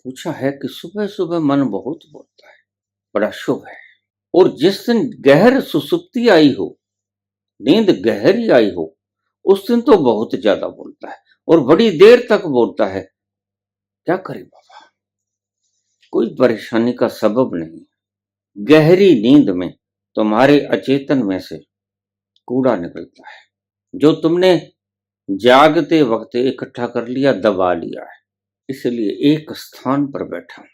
पूछा है कि सुबह सुबह मन बहुत बोलता है, बड़ा शुभ है। और जिस दिन गहर सुसुप्ति आई हो, नींद गहरी आई हो, उस दिन तो बहुत ज्यादा बोलता है और बड़ी देर तक बोलता है। क्या करे बाबा, कोई परेशानी का सबब नहीं। गहरी नींद में तुम्हारे अचेतन में से कूड़ा निकलता है, जो तुमने जागते वक्त इकट्ठा कर लिया, दबा लिया है, इसलिए एक स्थान पर बैठा हूं।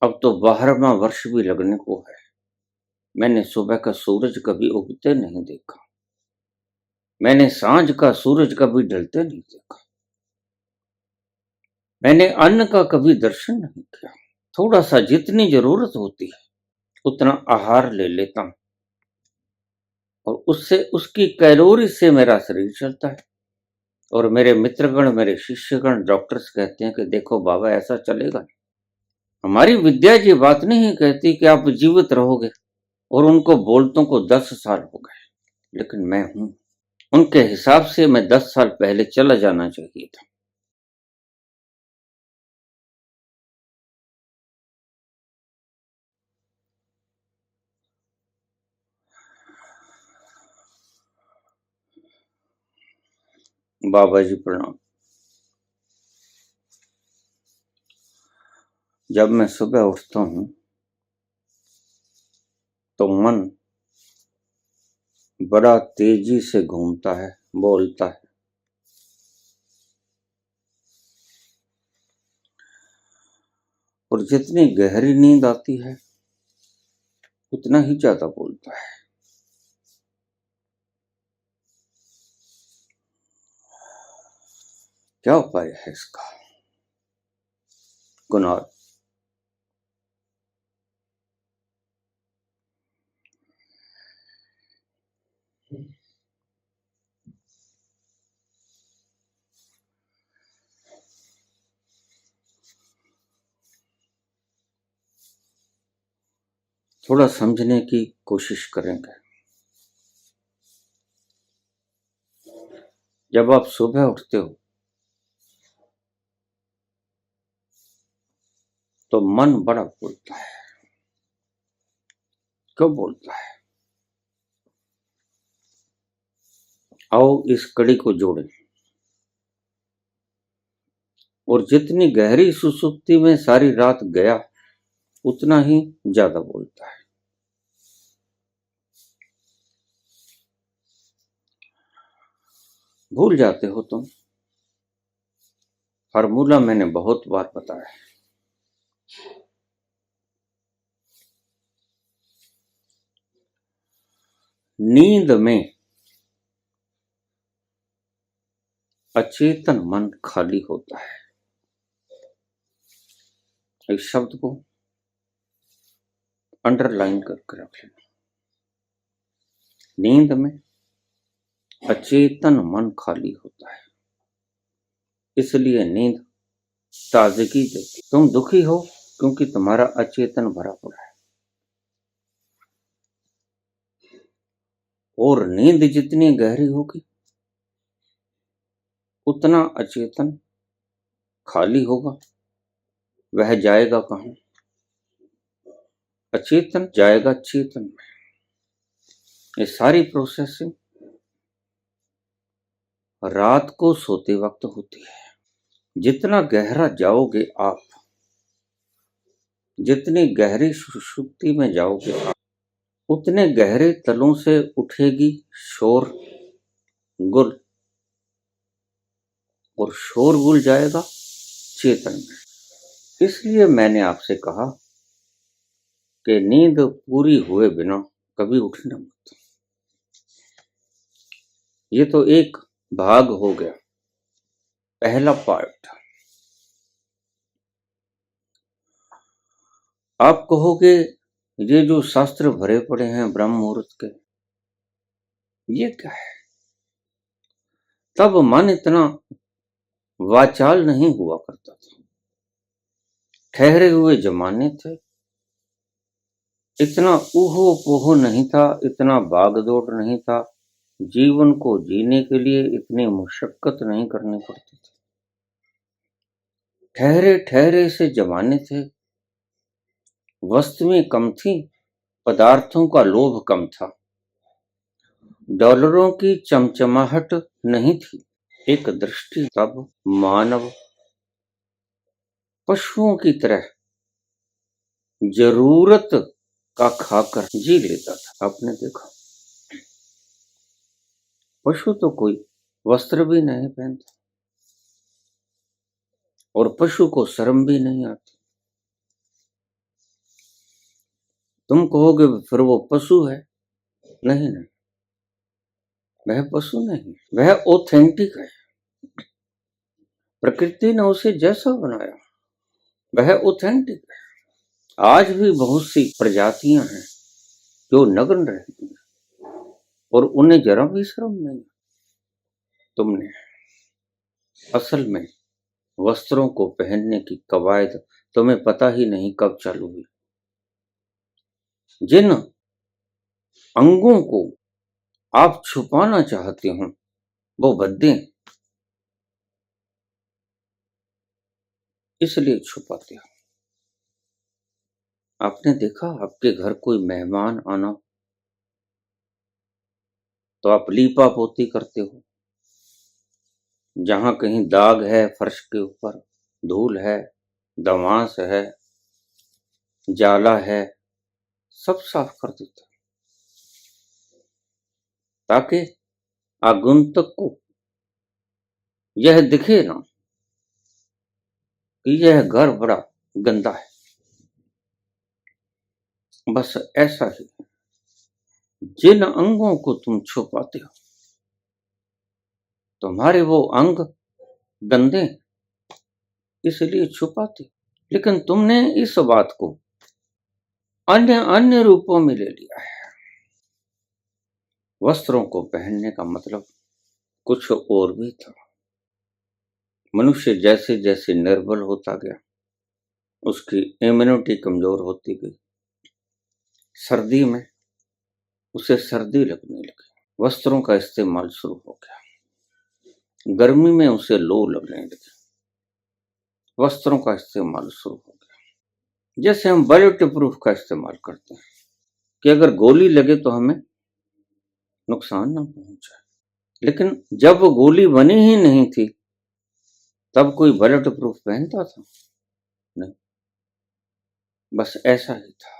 अब तो 12वां वर्ष भी लगने को है। मैंने सुबह का सूरज कभी उगते नहीं देखा, मैंने सांझ का सूरज कभी ढलते नहीं देखा, मैंने अन्न का कभी दर्शन नहीं किया। थोड़ा सा जितनी जरूरत होती है उतना आहार ले लेता हूं और उससे उसकी कैलोरी से मेरा शरीर चलता है। और मेरे मित्रगण, मेरे शिष्यगण, डॉक्टर्स कहते हैं कि देखो बाबा, ऐसा चलेगा नहीं। हमारी विद्या ये बात नहीं कहती कि आप जीवित रहोगे, और उनको बोलतों को 10 साल हो गए, लेकिन मैं हूं। उनके हिसाब से मैं 10 साल पहले चला जाना चाहिए था। बाबा जी प्रणाम। जब मैं सुबह उठता हूं तो मन बड़ा तेजी से घूमता है, बोलता है। और जितनी गहरी नींद आती है उतना ही ज्यादा बोलता है। क्या उपाय है इसका? कुणाल, थोड़ा समझने की कोशिश करेंगे। जब आप सुबह उठते हो तो मन बड़ा बोलता है। क्यों बोलता है? आओ इस कड़ी को जोड़ें। और जितनी गहरी सुसुप्ति में सारी रात गया उतना ही ज्यादा बोलता है। भूल जाते हो तुम। फार्मूला मैंने बहुत बार बताया है। नींद में अचेतन मन खाली होता है। इस शब्द को अंडरलाइन करके रख लेना। नींद में अचेतन मन खाली होता है, इसलिए नींद ताजगी देती। तुम दुखी हो क्योंकि तुम्हारा अचेतन भरा पड़ा है। और नींद जितनी गहरी होगी उतना अचेतन खाली होगा। वह जाएगा कहां? अचेतन जाएगा चेतन में। ये सारी प्रोसेसिंग रात को सोते वक्त होती है। जितना गहरा जाओगे आप, जितनी गहरी सुषुप्ति में जाओगे आप, उतने गहरे तलों से उठेगी शोर गुल, और शोर गुल जाएगा चेतन में। इसलिए मैंने आपसे कहा कि नींद पूरी हुए बिना कभी उठना मत। ये तो एक भाग हो गया, पहला पार्ट। आप कहोगे ये जो शास्त्र भरे पड़े हैं ब्रह्म मुहूर्त के, ये क्या है? तब मन इतना वाचाल नहीं हुआ करता था। ठहरे हुए जमाने थे, इतना ऊहो पोहो नहीं था, इतना भागदौड़ नहीं था। जीवन को जीने के लिए इतनी मुशक्कत नहीं करनी पड़ती थी। ठहरे ठहरे से जमाने थे, वस्तुएं कम थी, पदार्थों का लोभ कम था, डॉलरों की चमचमाहट नहीं थी। एक दृष्टि तब मानव पशुओं की तरह जरूरत का खाकर जी लेता था। आपने देखा, पशु तो कोई वस्त्र भी नहीं पहनता और पशु को शर्म भी नहीं आती। तुम कहोगे फिर वो पशु है। नहीं नहीं, वह पशु नहीं, वह ऑथेंटिक है। प्रकृति ने उसे जैसा बनाया वह ऑथेंटिक है। आज भी बहुत सी प्रजातियां हैं जो नग्न रहती हैं और उन्हें जरा भी शर्म नहीं। तुमने असल में वस्त्रों को पहनने की कवायद तुम्हें पता ही नहीं कब चालू हुई। जिन अंगों को आप छुपाना चाहते हो वो भद्दे, इसलिए छुपाते हो। आपने देखा, आपके घर कोई मेहमान आना तो आप लीपा पोती करते हो। जहां कहीं दाग है फर्श के ऊपर, धूल है, दवांस है, जाला है, सब साफ कर देते हो ताकि आगंतुक को यह दिखे ना कि यह घर बड़ा गंदा है। बस ऐसा ही जिन अंगों को तुम छुपाते हो, तुम्हारे वो अंग गंदे इसलिए छुपाते, लेकिन तुमने इस बात को अन्य अन्य रूपों में ले लिया है। वस्त्रों को पहनने का मतलब कुछ और भी था। मनुष्य जैसे जैसे निर्बल होता गया, उसकी इम्यूनिटी कमजोर होती गई। सर्दी में उसे सर्दी लगने लगी, वस्त्रों का इस्तेमाल शुरू हो गया। गर्मी में उसे लू लगने लगी, वस्त्रों का इस्तेमाल शुरू हो गया। जैसे हम बुलेट प्रूफ का इस्तेमाल करते हैं कि अगर गोली लगे तो हमें नुकसान ना पहुंचे, लेकिन जब वो गोली बनी ही नहीं थी तब कोई बुलेट प्रूफ पहनता था? नहीं, बस ऐसा ही था।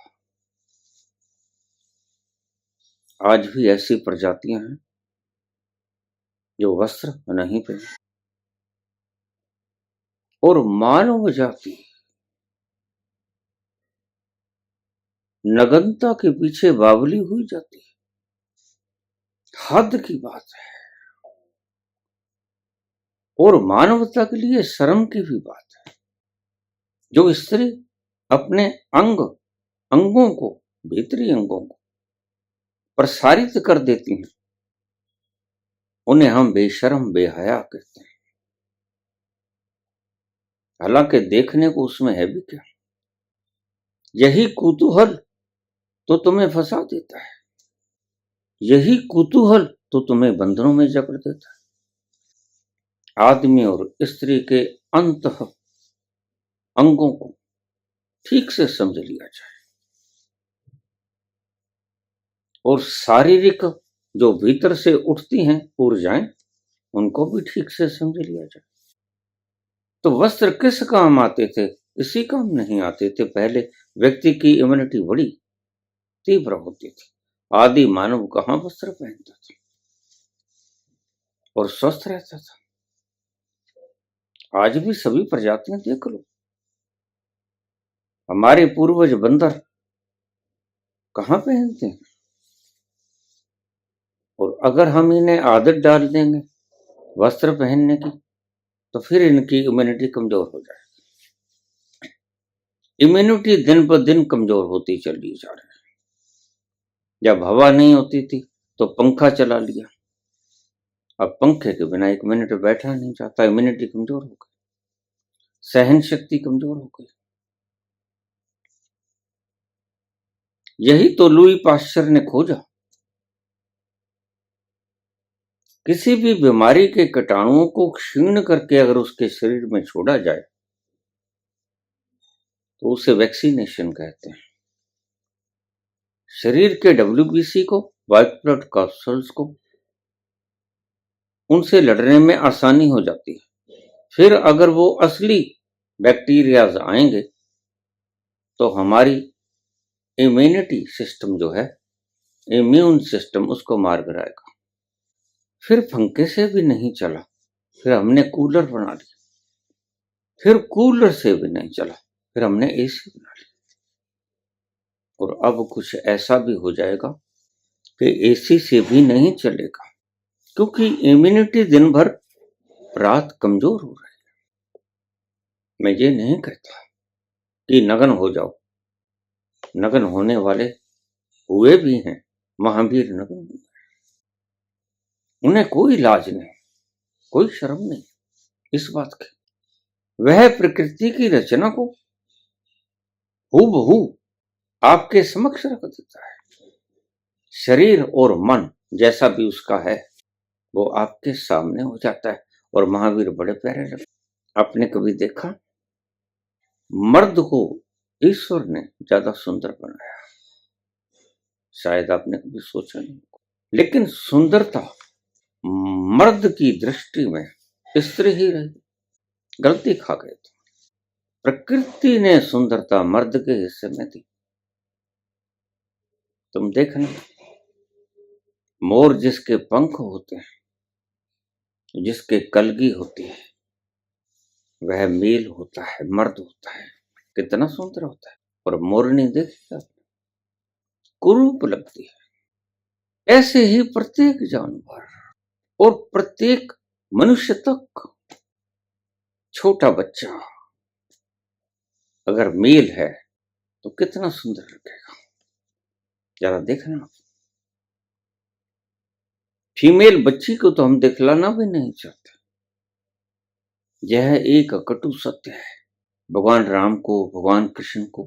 आज भी ऐसी प्रजातियां हैं जो वस्त्र नहीं पहनती और मानव जाति नग्नता के पीछे बावली हुई जाती है। हद की बात है और मानवता के लिए शर्म की भी बात है। जो स्त्री अपने अंगों को, भीतरी अंगों को प्रसारित कर देती हैं, उन्हें हम बेशर्म बेहया कहते हैं। हालांकि देखने को उसमें है भी क्या। यही कुतूहल तो तुम्हें फंसा देता है, यही कुतूहल तो तुम्हें बंधनों में जकड़ देता है। आदमी और स्त्री के अंत अंगों को ठीक से समझ लिया जाए और शारीरिक जो भीतर से उठती हैं ऊर्जाएं, उनको भी ठीक से समझ लिया जाए। तो वस्त्र किस काम आते थे? इसी काम नहीं आते थे। पहले व्यक्ति की इम्यूनिटी बड़ी तीव्र होती थी। आदि मानव कहाँ वस्त्र पहनता था और स्वस्थ रहता था। आज भी सभी प्रजातियां देख लो, हमारे पूर्वज बंदर कहाँ पहनते हैं, और अगर हम इन्हें आदत डाल देंगे वस्त्र पहनने की तो फिर इनकी इम्यूनिटी कमजोर हो जाएगी। इम्यूनिटी दिन पर दिन कमजोर होती चली जा रही है। जब हवा नहीं होती थी तो पंखा चला लिया, अब पंखे के बिना 1 मिनट बैठा नहीं जाता। इम्यूनिटी कमजोर हो गई, सहन शक्ति कमजोर हो गई। यही तो लुई पाश्चर ने खोजा। किसी भी बीमारी के कीटाणुओं को क्षीण करके अगर उसके शरीर में छोड़ा जाए तो उसे वैक्सीनेशन कहते हैं। शरीर के WBC को, व्हाइट ब्लड कॉर्पस्यूल्स को, उनसे लड़ने में आसानी हो जाती है। फिर अगर वो असली बैक्टीरियाज आएंगे तो हमारी इम्यूनिटी सिस्टम जो है, इम्यून सिस्टम, उसको मार गिराएगा। फिर पंखे से भी नहीं चला, फिर हमने कूलर बना लिया। फिर कूलर से भी नहीं चला, फिर हमने AC बना लिया। और अब कुछ ऐसा भी हो जाएगा कि AC से भी नहीं चलेगा, क्योंकि इम्यूनिटी दिन भर रात कमजोर हो रही है। मैं ये नहीं कहता कि नग्न हो जाओ, नग्न होने वाले हुए भी हैं, महावीर नग्न हुए, उन्हें कोई लाज नहीं, कोई शर्म नहीं इस बात की। वह प्रकृति की रचना को हूबहू आपके समक्ष रख देता है। शरीर और मन जैसा भी उसका है वो आपके सामने हो जाता है। और महावीर बड़े प्यारे लगते। आपने कभी देखा, मर्द को ईश्वर ने ज्यादा सुंदर बनाया, शायद आपने कभी सोचा नहीं, लेकिन सुंदरता मर्द की दृष्टि में स्त्री ही रही। गलती खा गए थे। प्रकृति ने सुंदरता मर्द के हिस्से में दी। तुम देखना, मोर जिसके पंख होते हैं, जिसके कलगी होती है, वह मेल होता है, मर्द होता है, कितना सुंदर होता है। और मोरनी देखिए, कुरूप लगती है। ऐसे ही प्रत्येक जानवर और प्रत्येक मनुष्य तक, छोटा बच्चा अगर मेल है तो कितना सुंदर लगेगा, जरा देखना। फीमेल बच्ची को तो हम दिखलाना भी नहीं चाहते। यह एक कटु सत्य है। भगवान राम को, भगवान कृष्ण को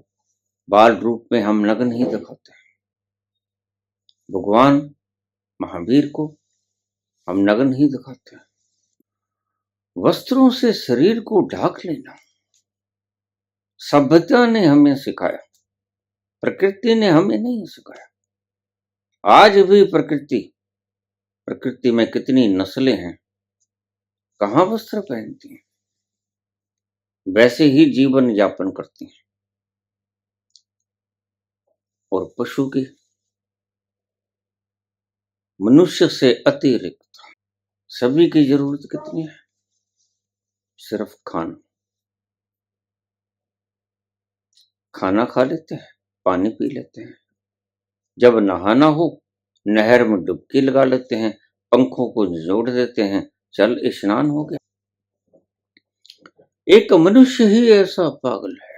बाल रूप में हम नग्न ही दिखाते हैं। भगवान महावीर को हम नग्न ही दिखाते हैं। वस्त्रों से शरीर को ढाक लेना सभ्यता ने हमें सिखाया, प्रकृति ने हमें नहीं सिखाया। आज भी प्रकृति में कितनी नस्लें हैं, कहां वस्त्र पहनती हैं, वैसे ही जीवन यापन करती हैं। और पशु की, मनुष्य से अतिरिक्त सभी की जरूरत कितनी है? सिर्फ खाना खा लेते हैं, पानी पी लेते हैं, जब नहाना हो नहर में डुबकी लगा लेते हैं, पंखों को जोड़ देते हैं, चल स्नान हो गया। एक मनुष्य ही ऐसा पागल है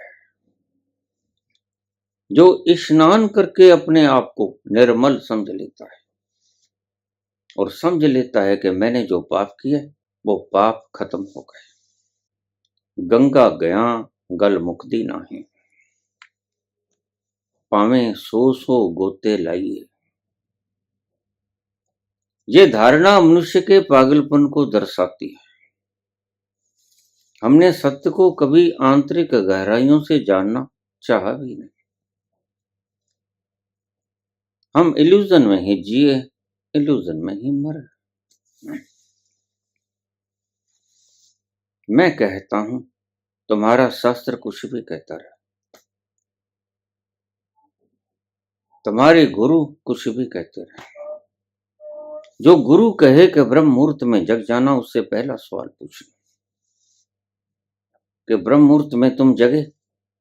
जो स्नान करके अपने आप को निर्मल समझ लेता है और समझ लेता है कि मैंने जो पाप किए वो पाप खत्म हो गए। गंगा गया गल मुक्ति नाही, पावे सो सो गोते लाइए। ये धारणा मनुष्य के पागलपन को दर्शाती है। हमने सत्य को कभी आंतरिक गहराइयों से जानना चाहा भी नहीं। हम इल्यूजन में ही जिए, इल्यूजन में ही मरे। मैं कहता हूं, तुम्हारा शास्त्र कुछ भी कहता रहे, तुम्हारे गुरु कुछ भी कहते रहे। जो गुरु कहे कि ब्रह्म मुहूर्त में जग जाना, उससे पहला सवाल पूछना कि ब्रह्म मुहूर्त में तुम जगे?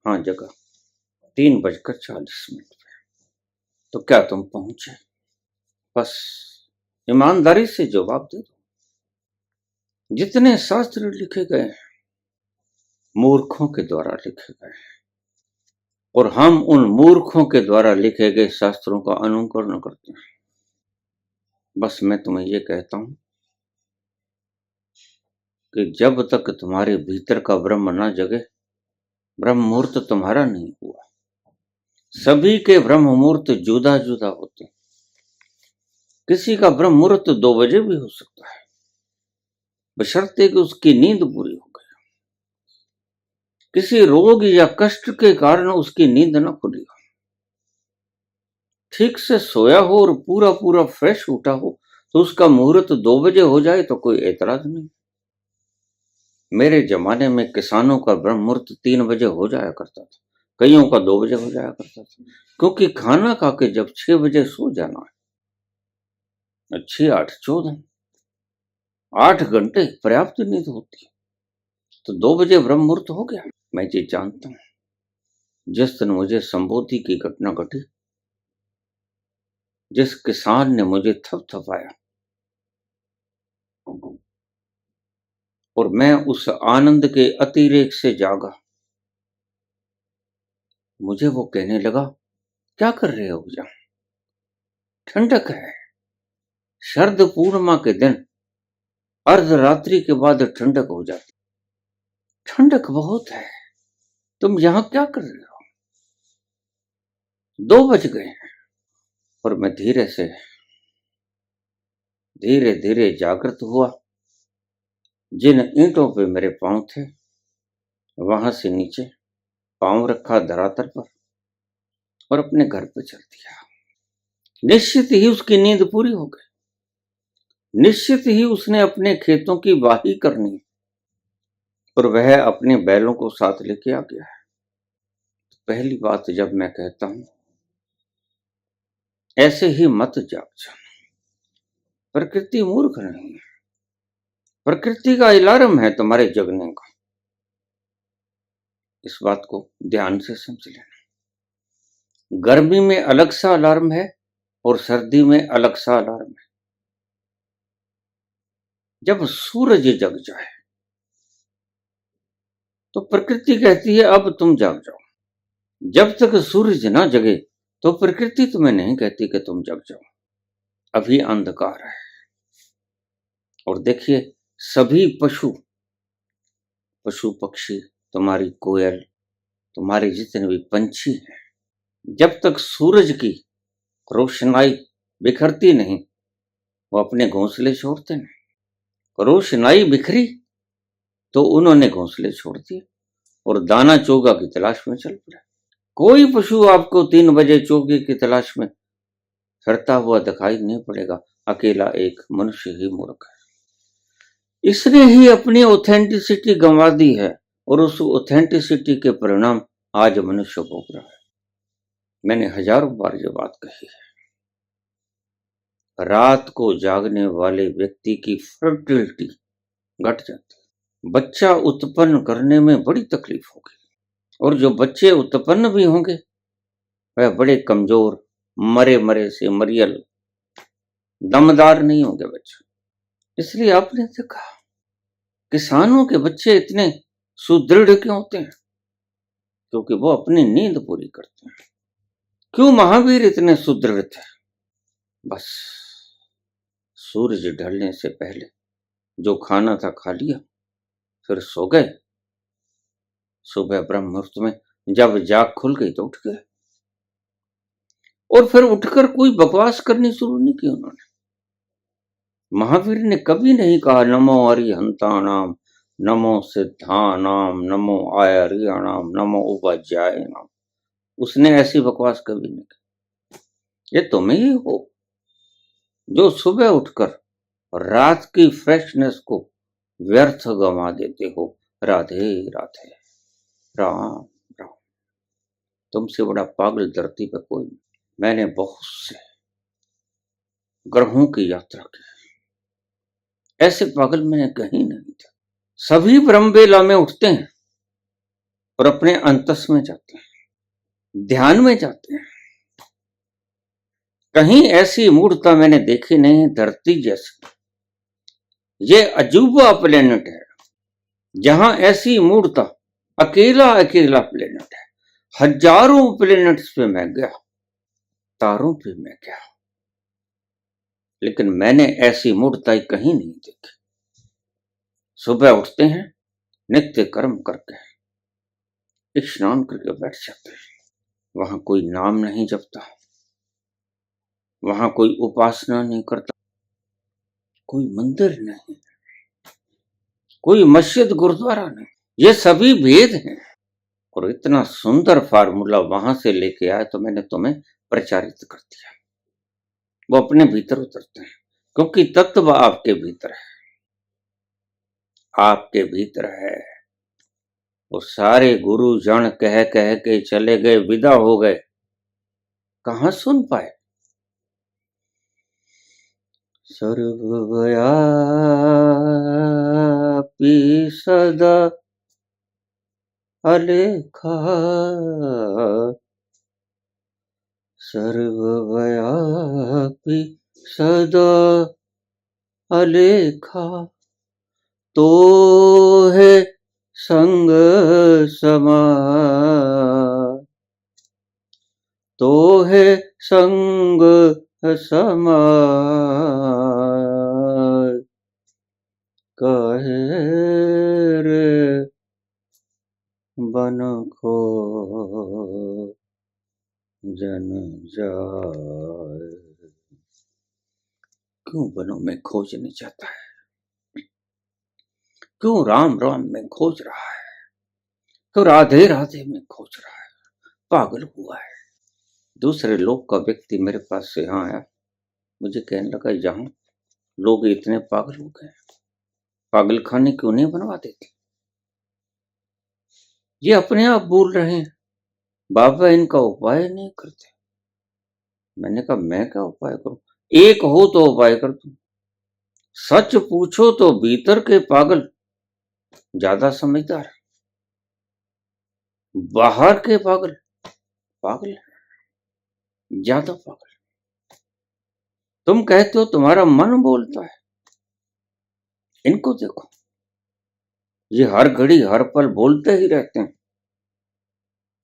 हाँ जगा, 3:40 पे। तो क्या तुम पहुंचे? बस ईमानदारी से जवाब दे दो। जितने शास्त्र लिखे गए मूर्खों के द्वारा लिखे गए, और हम उन मूर्खों के द्वारा लिखे गए शास्त्रों का अनुकरण करते हैं। बस मैं तुम्हें ये कहता हूं कि जब तक तुम्हारे भीतर का ब्रह्म ना जगे, ब्रह्म मुहूर्त तुम्हारा नहीं हुआ। सभी के ब्रह्म मुहूर्त जुदा जुदा होते हैं। किसी का ब्रह्म मुहूर्त 2 बजे भी हो सकता है, बशर्ते कि उसकी नींद पूरी हो गई। किसी रोग या कष्ट के कारण उसकी नींद न खुली हो, ठीक से सोया हो और पूरा पूरा फ्रेश उठा हो, तो उसका मुहूर्त 2 बजे हो जाए तो कोई एतराज नहीं। मेरे जमाने में किसानों का ब्रह्म मुहूर्त 3 बजे हो जाया करता था, कईयों का 2 बजे हो जाया करता था, क्योंकि खाना खा के जब 6 बजे सो जाना है, 6 8 14 8 घंटे पर्याप्त नींद होती है, तो 2 बजे ब्रह्म मुहूर्त हो गया। मैं ये जानता हूं, जिस दिन मुझे संबोधि की घटना घटी, जिस किसान ने मुझे थपथपाया और मैं उस आनंद के अतिरेक से जागा, मुझे वो कहने लगा, क्या कर रहे हो भैया, ठंडक है, शरद पूर्णिमा के दिन अर्धरात्रि के बाद ठंडक हो जाती, ठंडक बहुत है, तुम यहां क्या कर रहे हो। 2 बज गए हैं और मैं धीरे धीरे जागृत हुआ। जिन ईंटों पे मेरे पांव थे, वहां से नीचे पांव रखा धरातल पर और अपने घर पे चल दिया। निश्चित ही उसकी नींद पूरी हो गई, निश्चित ही उसने अपने खेतों की वाही करनी और वह अपने बैलों को साथ लेके आ गया है। पहली बात, जब मैं कहता हूं ऐसे ही मत जाग जाना, प्रकृति मूर्ख नहीं है, प्रकृति का अलार्म है तुम्हारे जगने का, इस बात को ध्यान से समझ लेना। गर्मी में अलग सा अलार्म है और सर्दी में अलग सा अलार्म है। जब सूरज जग जाए तो प्रकृति कहती है अब तुम जाग जाओ, जब तक सूरज ना जगे तो प्रकृति तुम्हें नहीं कहती कि तुम जग जाओ, अभी अंधकार है। और देखिए, सभी पशु पक्षी, तुम्हारी कोयल, तुम्हारे जितने भी पंछी हैं, जब तक सूरज की रोशनाई बिखरती नहीं, वो अपने घोंसले छोड़ते नहीं। रोशनाई बिखरी तो उन्होंने घोंसले छोड़ दिए और दाना चोगा की तलाश में चल पड़े। कोई पशु आपको 3 बजे चोगे की तलाश में फिरता हुआ दिखाई नहीं पड़ेगा, अकेला एक मनुष्य ही मूर्ख है। इसने ही अपनी ऑथेंटिसिटी गंवा दी है और उस ऑथेंटिसिटी के परिणाम आज मनुष्य भोग रहा है। मैंने हजारों बार ये बात कही है, रात को जागने वाले व्यक्ति की फर्टिलिटी घट जाती है, बच्चा उत्पन्न करने में बड़ी तकलीफ होगी, और जो बच्चे उत्पन्न भी होंगे वह बड़े कमजोर, मरे से मरियल, दमदार नहीं होंगे बच्चे। इसलिए आपने देखा किसानों के बच्चे इतने सुदृढ़ क्यों होते हैं, क्योंकि वो अपनी नींद पूरी करते हैं। क्यों महावीर इतने सुदृढ़ थे, बस सूरज ढलने से पहले जो खाना था खा लिया, फिर सो गए, सुबह ब्रह्म मुहूर्त में जब जाग खुल गई तो उठ गए, और फिर उठकर कोई बकवास करनी शुरू नहीं की उन्होंने। महावीर ने कभी नहीं कहा नमो अरिहंतानाम, नमो सिद्धानाम, नमो आर्याणाम, नमो उपाध्याय नाम। उसने ऐसी बकवास कभी नहीं की। ये तुम ही हो जो सुबह उठकर रात की फ्रेशनेस को व्यर्थ गंवा देते हो। राधे राधे, राम राम। तुमसे बड़ा पागल धरती पर कोई नहीं। मैंने बहुत से ग्रहों की यात्रा की, ऐसे पागल मैंने कहीं नहीं था। सभी ब्रह्मवेला में उठते हैं और अपने अंतस में जाते हैं, ध्यान में जाते हैं। कहीं ऐसी मूर्खता मैंने देखी नहीं धरती जैसी। ये अजूबा प्लेनेट है जहां ऐसी मूर्खता, अकेला प्लेनेट है। हजारों प्लेनेट्स पे मैं गया, तारों पे मैं गया, लेकिन मैंने ऐसी मूर्खताई कहीं नहीं देखी। सुबह उठते हैं, नित्य कर्म करके स्नान करके बैठ जाते हैं, वहां कोई नाम नहीं जपता, वहां कोई उपासना नहीं करता, कोई मंदिर नहीं, कोई मस्जिद गुरुद्वारा नहीं। ये सभी भेद हैं, और इतना सुंदर फार्मूला वहां से लेके आया तो मैंने तुम्हें प्रचारित कर दिया। वो अपने भीतर उतरते हैं क्योंकि तत्व आपके भीतर है, आपके भीतर है। वो सारे गुरु जन कह कह के चले गए, विदा हो गए, कहां सुन पाए। सर्वव्यापी सदा अलेखा, सर्वव्यापी सदा अलेखा, तो है संग समान, तो है संग समान, कहे रे बन खो जन जाए। क्यों वनों में खोजने जाता है, क्यों राम राम में खोज रहा है, क्यों राधे राधे में खोज रहा है, पागल हुआ है। दूसरे लोग का व्यक्ति मेरे पास से यहाँ आया, मुझे कहने लगा यहाँ लोग इतने पागल हो गए, पागल खाने क्यों नहीं बनवा देते। ये अपने आप बोल रहे हैं, बाबा इनका उपाय नहीं करते। मैंने कहा मैं क्या उपाय करूं, एक हो तो उपाय कर दूं। सच पूछो तो भीतर के पागल ज्यादा समझदार, बाहर के पागल पागल ज्यादा पागल। तुम कहते हो तुम्हारा मन बोलता है, इनको देखो, ये हर घड़ी हर पल बोलते ही रहते हैं।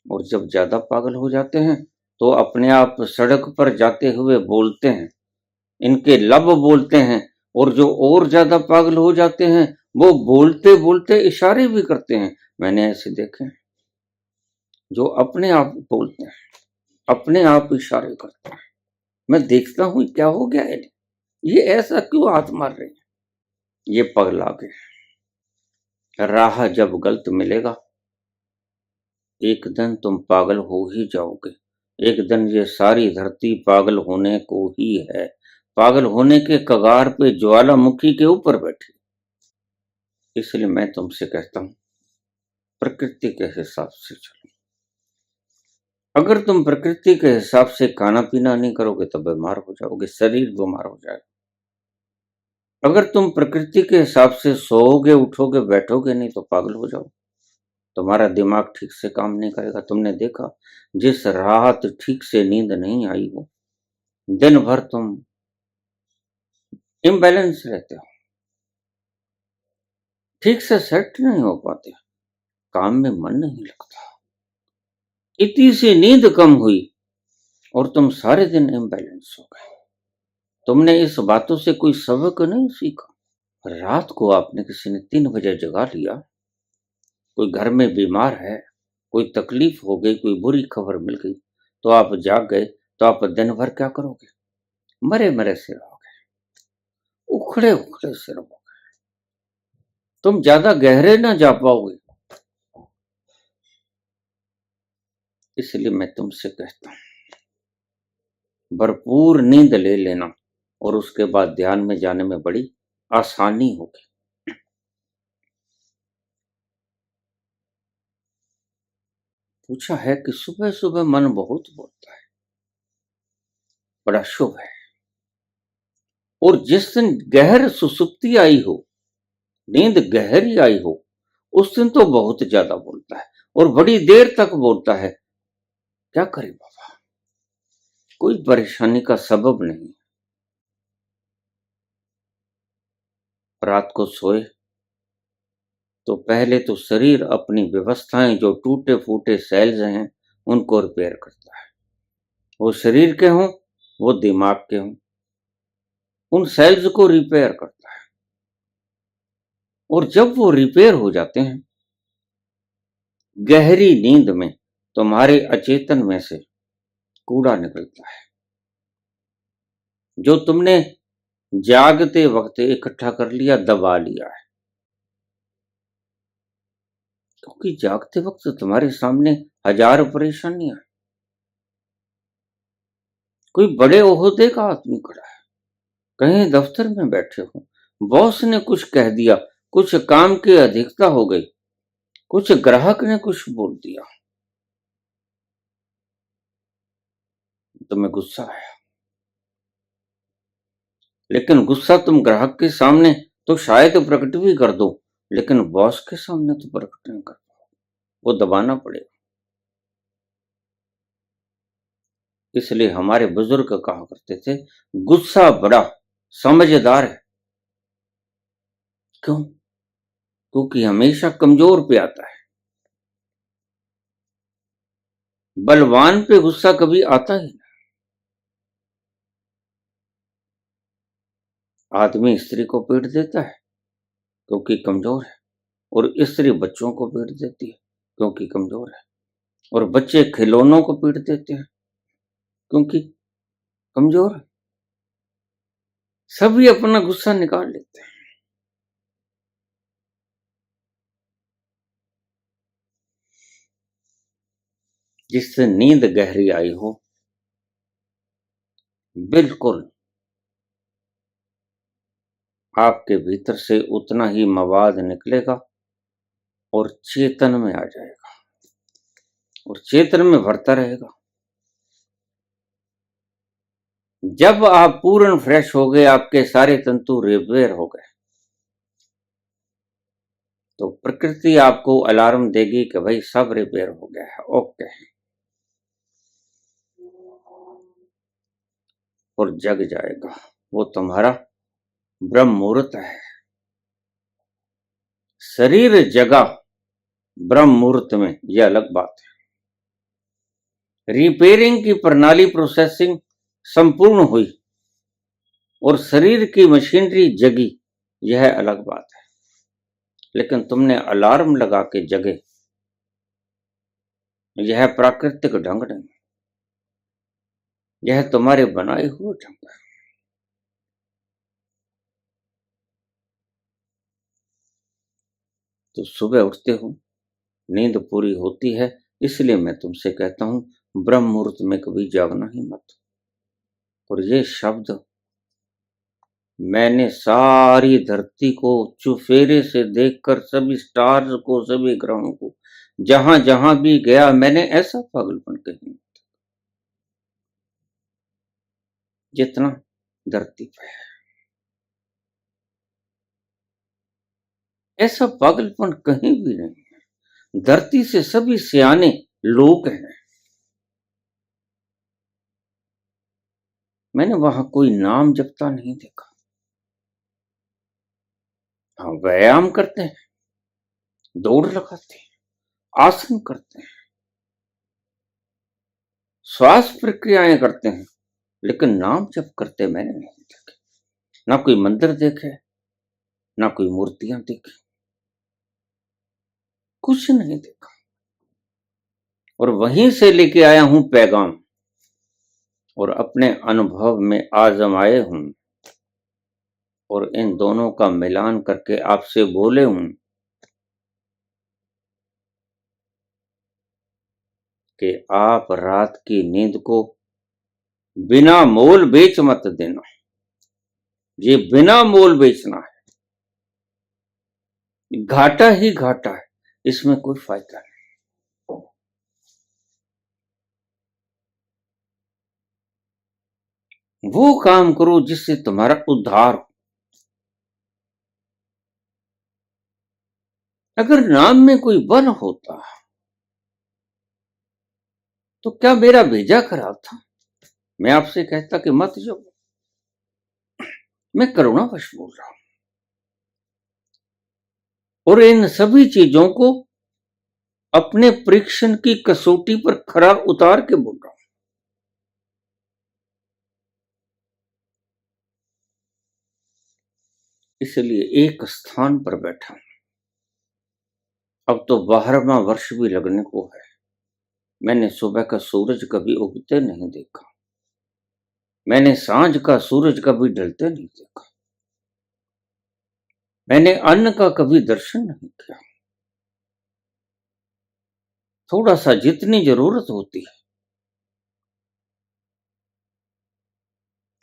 और जब ज्यादा पागल हो जाते हैं तो अपने आप सड़क पर जाते हुए बोलते हैं, इनके लब बोलते हैं। और जो और ज्यादा पागल हो जाते हैं वो बोलते बोलते इशारे भी करते हैं। मैंने ऐसे देखे जो अपने आप बोलते हैं, अपने आप इशारे करते हैं। मैं देखता हूं क्या हो गया है, ये ऐसा क्यों हाथ मार रहे हैं। ये पगला गए। राह जब गलत मिलेगा एक दिन तुम पागल हो ही जाओगे। एक दिन ये सारी धरती पागल होने को ही है, पागल होने के कगार पे ज्वालामुखी के ऊपर बैठी। इसलिए मैं तुमसे कहता हूं प्रकृति के हिसाब से चलो। अगर तुम प्रकृति के हिसाब से खाना पीना नहीं करोगे तो बीमार हो जाओगे, शरीर बीमार हो जाएगा। अगर तुम प्रकृति के हिसाब से सोओगे उठोगे बैठोगे नहीं तो पागल हो जाओगे। तुम्हारा दिमाग ठीक से काम नहीं करेगा। तुमने देखा जिस रात ठीक से नींद नहीं आई हो, दिन भर तुम इम्बैलेंस रहते हो, ठीक से सेट नहीं हो पाते, काम में मन नहीं लगता। इतनी सी नींद कम हुई और तुम सारे दिन इम्बैलेंस हो गए। तुमने इस बातों से कोई सबक नहीं सीखा। रात को आपने किसी ने 3 बजे जगा लिया, कोई घर में बीमार है, कोई तकलीफ हो गई, कोई बुरी खबर मिल गई तो आप जाग गए, तो आप दिन भर क्या करोगे, मरे मरे से रहोगे, उखड़े उखड़े से रहोगे। तुम ज्यादा गहरे ना जा पाओगे। इसलिए मैं तुमसे कहता हूं भरपूर नींद ले लेना और उसके बाद ध्यान में जाने में बड़ी आसानी होगी। पूछा है कि सुबह सुबह मन बहुत बोलता है, बड़ा शुभ है। और जिस दिन गहर सुसुप्ति आई हो, नींद गहरी आई हो, उस दिन तो बहुत ज्यादा बोलता है और बड़ी देर तक बोलता है। क्या करे बाबा, कोई परेशानी का सबब नहीं। रात को सोए तो पहले तो शरीर अपनी व्यवस्थाएं, जो टूटे फूटे सेल्स हैं, उनको रिपेयर करता है। वो शरीर के हों, वो दिमाग के हों, उन सेल्स को रिपेयर करता है। और जब वो रिपेयर हो जाते हैं, गहरी नींद में तुम्हारे अचेतन में से कूड़ा निकलता है जो तुमने जागते वक्त इकट्ठा कर लिया, दबा लिया है। क्योंकि जागते वक्त तुम्हारे सामने हजार परेशानियां, कोई बड़े ओहदे का आदमी खड़ा है, कहीं दफ्तर में बैठे हो, बॉस ने कुछ कह दिया, कुछ काम की अधिकता हो गई, कुछ ग्राहक ने कुछ बोल दिया, तुम्हें गुस्सा आया, लेकिन गुस्सा तुम ग्राहक के सामने तो शायद प्रकट भी कर दो, लेकिन बॉस के सामने तो प्रकट नहीं कर पाओ, वो दबाना पड़ेगा। इसलिए हमारे बुजुर्ग कहा करते थे, गुस्सा बड़ा समझदार है। क्यों? क्योंकि हमेशा कमजोर पे आता है, बलवान पे गुस्सा कभी आता ही नहीं। आदमी स्त्री को पीट देता है क्योंकि कमजोर है, और स्त्री बच्चों को पीट देती है क्योंकि कमजोर है, और बच्चे खिलौनों को पीट देते हैं क्योंकि कमजोर है। सभी अपना गुस्सा निकाल लेते हैं। जिससे नींद गहरी आई हो, बिल्कुल आपके भीतर से उतना ही मवाद निकलेगा और चेतन में आ जाएगा, और चेतन में भरता रहेगा। जब आप पूर्ण फ्रेश हो गए, आपके सारे तंतु रिपेयर हो गए, तो प्रकृति आपको अलार्म देगी कि भाई सब रिपेयर हो गया है, ओके, और जग जाएगा। वो तुम्हारा ब्रह्म मुहूर्त है। शरीर जगा ब्रह्म मुहूर्त में, यह अलग बात है। रिपेयरिंग की प्रणाली प्रोसेसिंग संपूर्ण हुई और शरीर की मशीनरी जगी, यह अलग बात है। लेकिन तुमने अलार्म लगा के जगे, यह प्राकृतिक ढंग नहीं, यह तुम्हारे बनाए हुए ढंग है। तो सुबह उठते हो, नींद पूरी होती है, इसलिए मैं तुमसे कहता हूं ब्रह्म मुहूर्त में कभी जागना ही मत। और ये शब्द मैंने सारी धरती को चुफेरे से देखकर, सभी स्टार्स को, सभी ग्रहों को, जहां जहां भी गया, मैंने ऐसा पागलपन कहीं जितना धरती पे है। ऐसा पागलपन कहीं भी नहीं है। धरती से सभी सियाने लोग हैं। मैंने वहां कोई नाम जपता नहीं देखा। हाँ, व्यायाम करते हैं, दौड़ लगाते हैं, आसन करते हैं, श्वास प्रक्रियाएं करते हैं, लेकिन नाम जप करते मैंने नहीं देखे। ना कोई मंदिर देखे, ना कोई मूर्तियां देखी, कुछ नहीं देखा। और वहीं से लेके आया हूं पैगाम, और अपने अनुभव में आजमाए हूं, और इन दोनों का मिलान करके आपसे बोले हूं कि आप रात की नींद को बिना मोल बेच मत देना। ये बिना मोल बेचना है, घाटा ही घाटा है, इसमें कोई फायदा नहीं। वो काम करो जिससे तुम्हारा उद्धार हो। अगर नाम में कोई बल होता तो क्या मेरा भेजा खराब था? मैं आपसे कहता कि मत जाओ। मैं करुणावश बोल रहा हूं, और इन सभी चीजों को अपने परीक्षण की कसौटी पर खरा उतार के बोल रहा हूं। इसलिए एक स्थान पर बैठा हूं। अब तो 12वां वर्ष भी लगने को है। मैंने सुबह का सूरज कभी उगते नहीं देखा, मैंने सांझ का सूरज कभी ढलते नहीं देखा, मैंने अन्न का कभी दर्शन नहीं किया। थोड़ा सा जितनी जरूरत होती है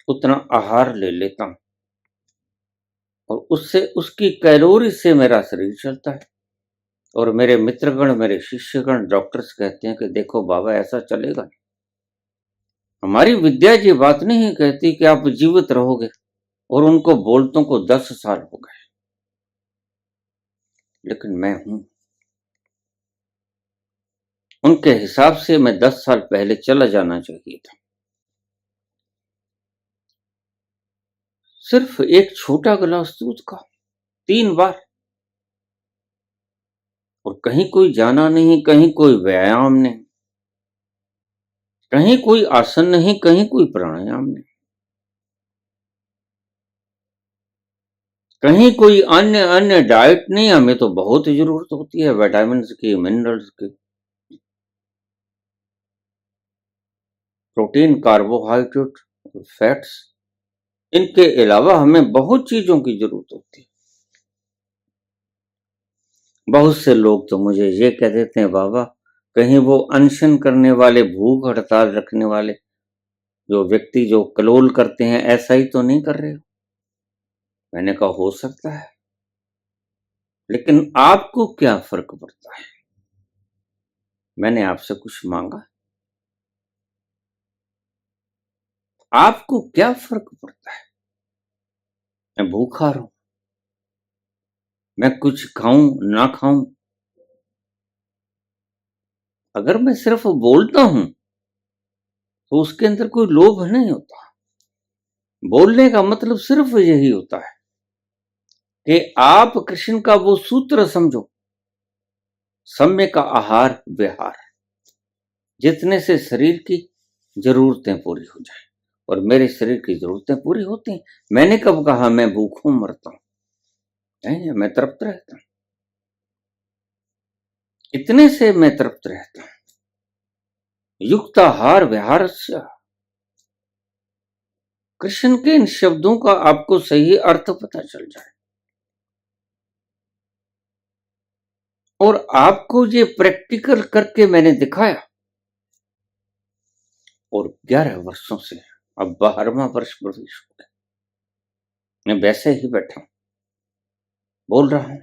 उतना आहार ले लेता हूं और उससे उसकी कैलोरी से मेरा शरीर चलता है। और मेरे मित्रगण, मेरे शिष्यगण, डॉक्टर्स कहते हैं कि देखो बाबा ऐसा चलेगा नहीं। हमारी विद्या ये बात नहीं कहती कि आप जीवित रहोगे, और उनको बोलतों को 10 साल हो गए, लेकिन मैं हूं। उनके हिसाब से मैं 10 साल पहले चला जाना चाहिए था। सिर्फ एक छोटा गिलास दूध का 3 बार, और कहीं कोई जाना नहीं, कहीं कोई व्यायाम नहीं, कहीं कोई आसन नहीं, कहीं कोई प्राणायाम नहीं, कहीं कोई अन्य अन्य डाइट नहीं। हमें तो बहुत जरूरत होती है विटामिन की, मिनरल्स की, प्रोटीन, कार्बोहाइड्रेट, फैट्स। इनके अलावा हमें बहुत चीजों की जरूरत होती है। बहुत से लोग तो मुझे ये कह देते हैं बाबा, कहीं वो अनशन करने वाले, भूख हड़ताल रखने वाले जो व्यक्ति जो कलोल करते हैं, ऐसा ही तो नहीं कर रहे हो। मैंने कहा हो सकता है, लेकिन आपको क्या फर्क पड़ता है? मैंने आपसे कुछ मांगा? आपको क्या फर्क पड़ता है? मैं भूखा रहूं, मैं कुछ खाऊं ना खाऊं, अगर मैं सिर्फ बोलता हूं तो उसके अंदर कोई लोभ नहीं होता। बोलने का मतलब सिर्फ यही होता है कि आप कृष्ण का वो सूत्र समझो, सम्य का आहार विहार, जितने से शरीर की जरूरतें पूरी हो जाए। और मेरे शरीर की जरूरतें पूरी होती हैं। मैंने कब कहा मैं भूखों मरता हूं? नहीं, मैं तृप्त रहता हूं, इतने से मैं तृप्त रहता हूं। युक्ताहार विहारस्य, कृष्ण के इन शब्दों का आपको सही अर्थ पता चल जाए और आपको ये प्रैक्टिकल करके मैंने दिखाया। और 11 वर्षों से, अब 12वां वर्ष प्रवेश हो गया, मैं वैसे ही बैठा हूं, बोल रहा हूं,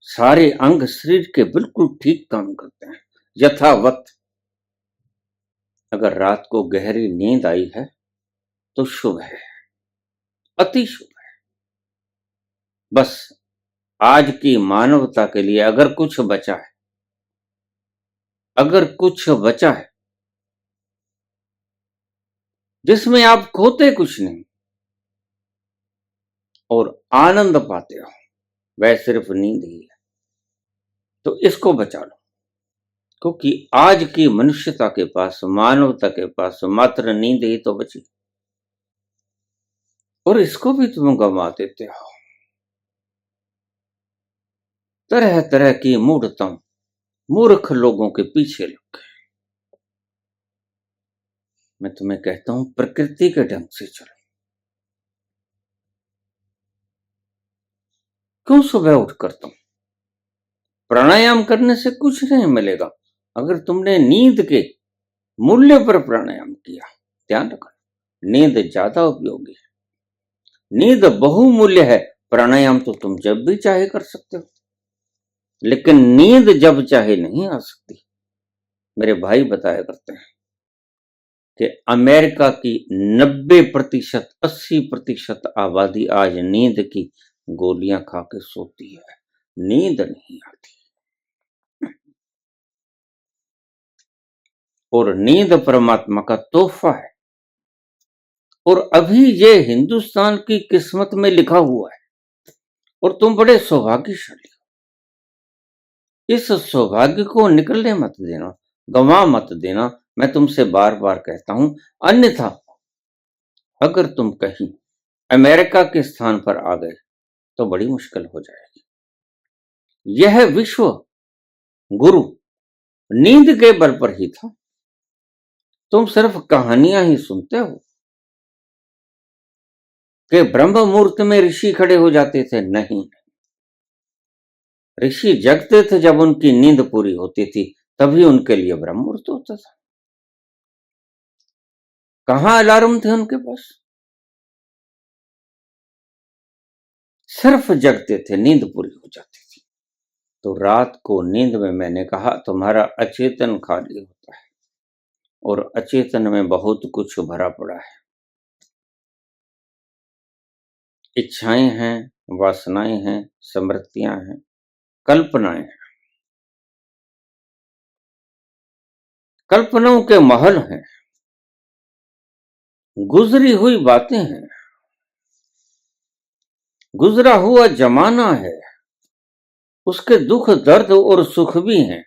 सारे अंग शरीर के बिल्कुल ठीक काम करते हैं यथावत। अगर रात को गहरी नींद आई है तो शुभ है, अति शुभ है। बस आज की मानवता के लिए अगर कुछ बचा है, अगर कुछ बचा है जिसमें आप खोते कुछ नहीं और आनंद पाते हो, वह सिर्फ नींद ही है। तो इसको बचा लो, क्योंकि आज की मनुष्यता के पास, मानवता के पास मात्र नींद ही तो बची, और इसको भी तुम गंवा देते हो तरह तरह की मूढ़तम मूर्ख लोगों के पीछे लग गए। मैं तुम्हें कहता हूं प्रकृति के ढंग से चलो। क्यों सुबह उठ करता हूं? प्राणायाम करने से कुछ नहीं मिलेगा अगर तुमने नींद के मूल्य पर प्राणायाम किया। ध्यान रखना, नींद ज्यादा उपयोगी है, नींद बहुमूल्य है। प्राणायाम तो तुम जब भी चाहे कर सकते हो, लेकिन नींद जब चाहे नहीं आ सकती। मेरे भाई बताया करते हैं कि अमेरिका की 90%, 80% आबादी आज नींद की गोलियां खा के सोती है, नींद नहीं आती। और नींद परमात्मा का तोहफा है, और अभी ये हिंदुस्तान की किस्मत में लिखा हुआ है, और तुम बड़े सौभाग्यशाली हो। इस सौभाग्य को निकलने मत देना, गंवा मत देना। मैं तुमसे बार बार कहता हूं, अन्यथा अगर तुम कहीं अमेरिका के स्थान पर आ गए तो बड़ी मुश्किल हो जाएगी। यह विश्व गुरु नींद के बल पर ही था। तुम सिर्फ कहानियां ही सुनते हो कि ब्रह्म मुहूर्त में ऋषि खड़े हो जाते थे। नहीं, ऋषि जगते थे जब उनकी नींद पूरी होती थी, तभी उनके लिए ब्रह्म मुहूर्त होता था। कहां अलार्म थे उनके पास? सिर्फ जगते थे, नींद पूरी हो जाती थी। तो रात को नींद में मैंने कहा तुम्हारा अचेतन खाली होता है और अचेतन में बहुत कुछ भरा पड़ा है। इच्छाएं हैं, वासनाएं हैं, समृद्धियां हैं, कल्पनाएं हैं। कल्पनाओं के महल हैं, गुजरी हुई बातें हैं, गुजरा हुआ जमाना है, उसके दुख दर्द और सुख भी हैं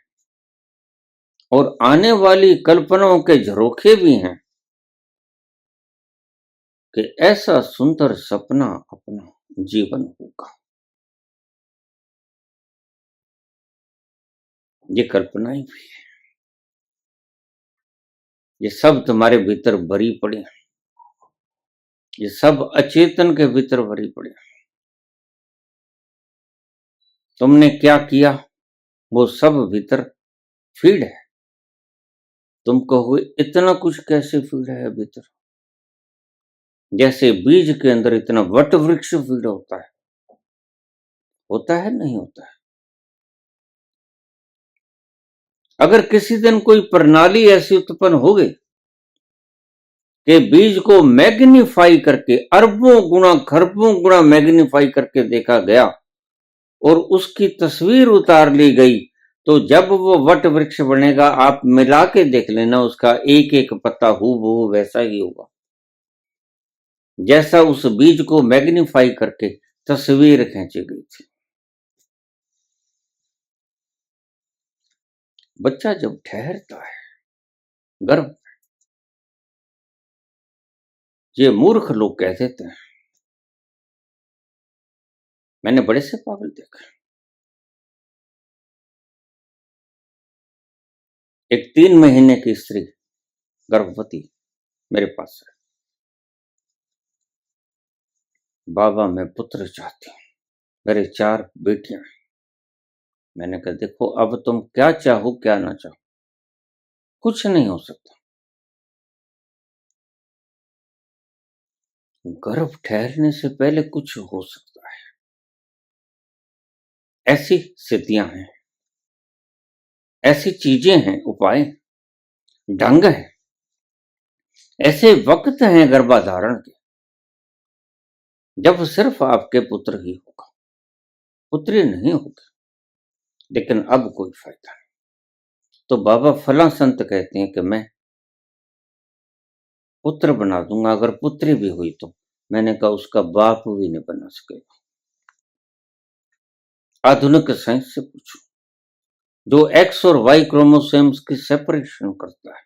और आने वाली कल्पनाओं के झरोखे भी हैं कि ऐसा सुंदर सपना अपना जीवन होगा। ये कल्पनाएं भी है, ये सब तुम्हारे भीतर भरी पड़ी है, ये सब अचेतन के भीतर भरी पड़ी है। तुमने क्या किया वो सब भीतर फीड है। तुम कहोगे इतना कुछ कैसे फीड है भीतर? जैसे बीज के अंदर इतना वट वृक्ष फीड होता है नहीं होता है। अगर किसी दिन कोई प्रणाली ऐसी उत्पन्न हो गई कि बीज को मैग्नीफाई करके अरबों गुना खरबों गुना मैग्नीफाई करके देखा गया और उसकी तस्वीर उतार ली गई, तो जब वो वट वृक्ष बनेगा आप मिला के देख लेना, उसका एक एक पत्ता हूबहू वैसा ही होगा जैसा उस बीज को मैग्नीफाई करके तस्वीर खींची गई थी। बच्चा जब ठहरता है गर्भ, ये मूर्ख लोग कह देते हैं, मैंने बड़े से पागल देखे। एक 3 महीने की स्त्री गर्भवती मेरे पास है, बाबा मैं पुत्र चाहती हूँ, मेरे 4 बेटियां हैं। मैंने कहा देखो अब तुम क्या चाहो क्या ना चाहो, कुछ नहीं हो सकता। गर्भ ठहरने से पहले कुछ हो सकता है, ऐसी स्थितियां हैं, ऐसी चीजें हैं, उपाय ढंग है, ऐसे वक्त हैं गर्भाधारण के जब सिर्फ आपके पुत्र ही होगा, पुत्री नहीं होगी। लेकिन अब कोई फायदा नहीं। तो बाबा फला संत कहते हैं कि मैं पुत्र बना दूंगा, अगर पुत्री भी हुई तो। मैंने कहा उसका बाप भी नहीं बना सकेगा। आधुनिक साइंस से पूछो, जो एक्स और वाई क्रोमोसोम्स की सेपरेशन करता है,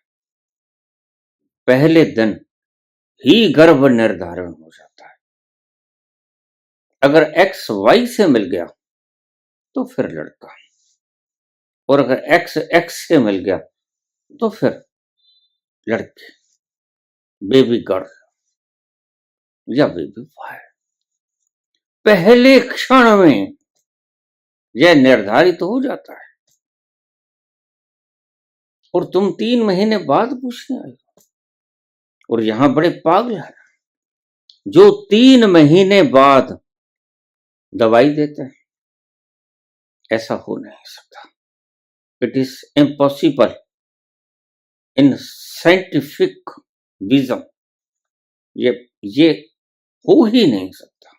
पहले दिन ही गर्भ निर्धारण हो जाता है। अगर एक्स वाई से मिल गया तो फिर लड़का, और अगर एक्स एक्स से मिल गया तो फिर लड़की, बेबी गर्ल या बेबी बॉय। पहले क्षण में यह निर्धारित हो जाता है और तुम 3 महीने बाद पूछने आए हो। और यहां बड़े पागल हैं जो 3 महीने बाद दवाई देते हैं। ऐसा हो नहीं सकता, it is impossible in scientific vision, ये हो ही नहीं सकता।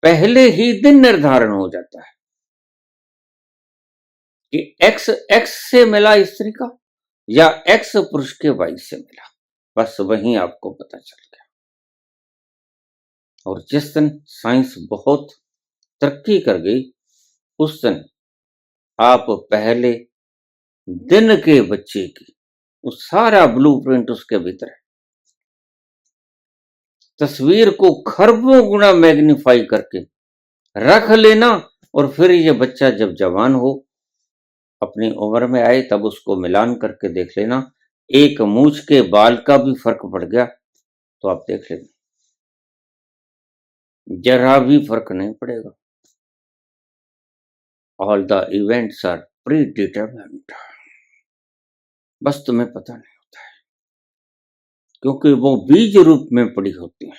पहले ही दिन निर्धारण हो जाता है कि एक्स एक्स से मिला स्त्री का या एक्स पुरुष के वाई से मिला, बस वहीं आपको पता चल गया। और जिस दिन साइंस बहुत तरक्की कर गई उस दिन आप पहले दिन के बच्चे की वो सारा ब्लूप्रिंट उसके भीतर है, तस्वीर को खरबों गुना मैग्नीफाई करके रख लेना। और फिर ये बच्चा जब जवान हो, अपनी उम्र में आए, तब उसको मिलान करके देख लेना, एक मूछ के बाल का भी फर्क पड़ गया तो आप देख लेना, जरा भी फर्क नहीं पड़ेगा। All the events are predetermined. बस तुम्हें पता नहीं होता है, क्योंकि वो बीज रूप में पड़ी होती है,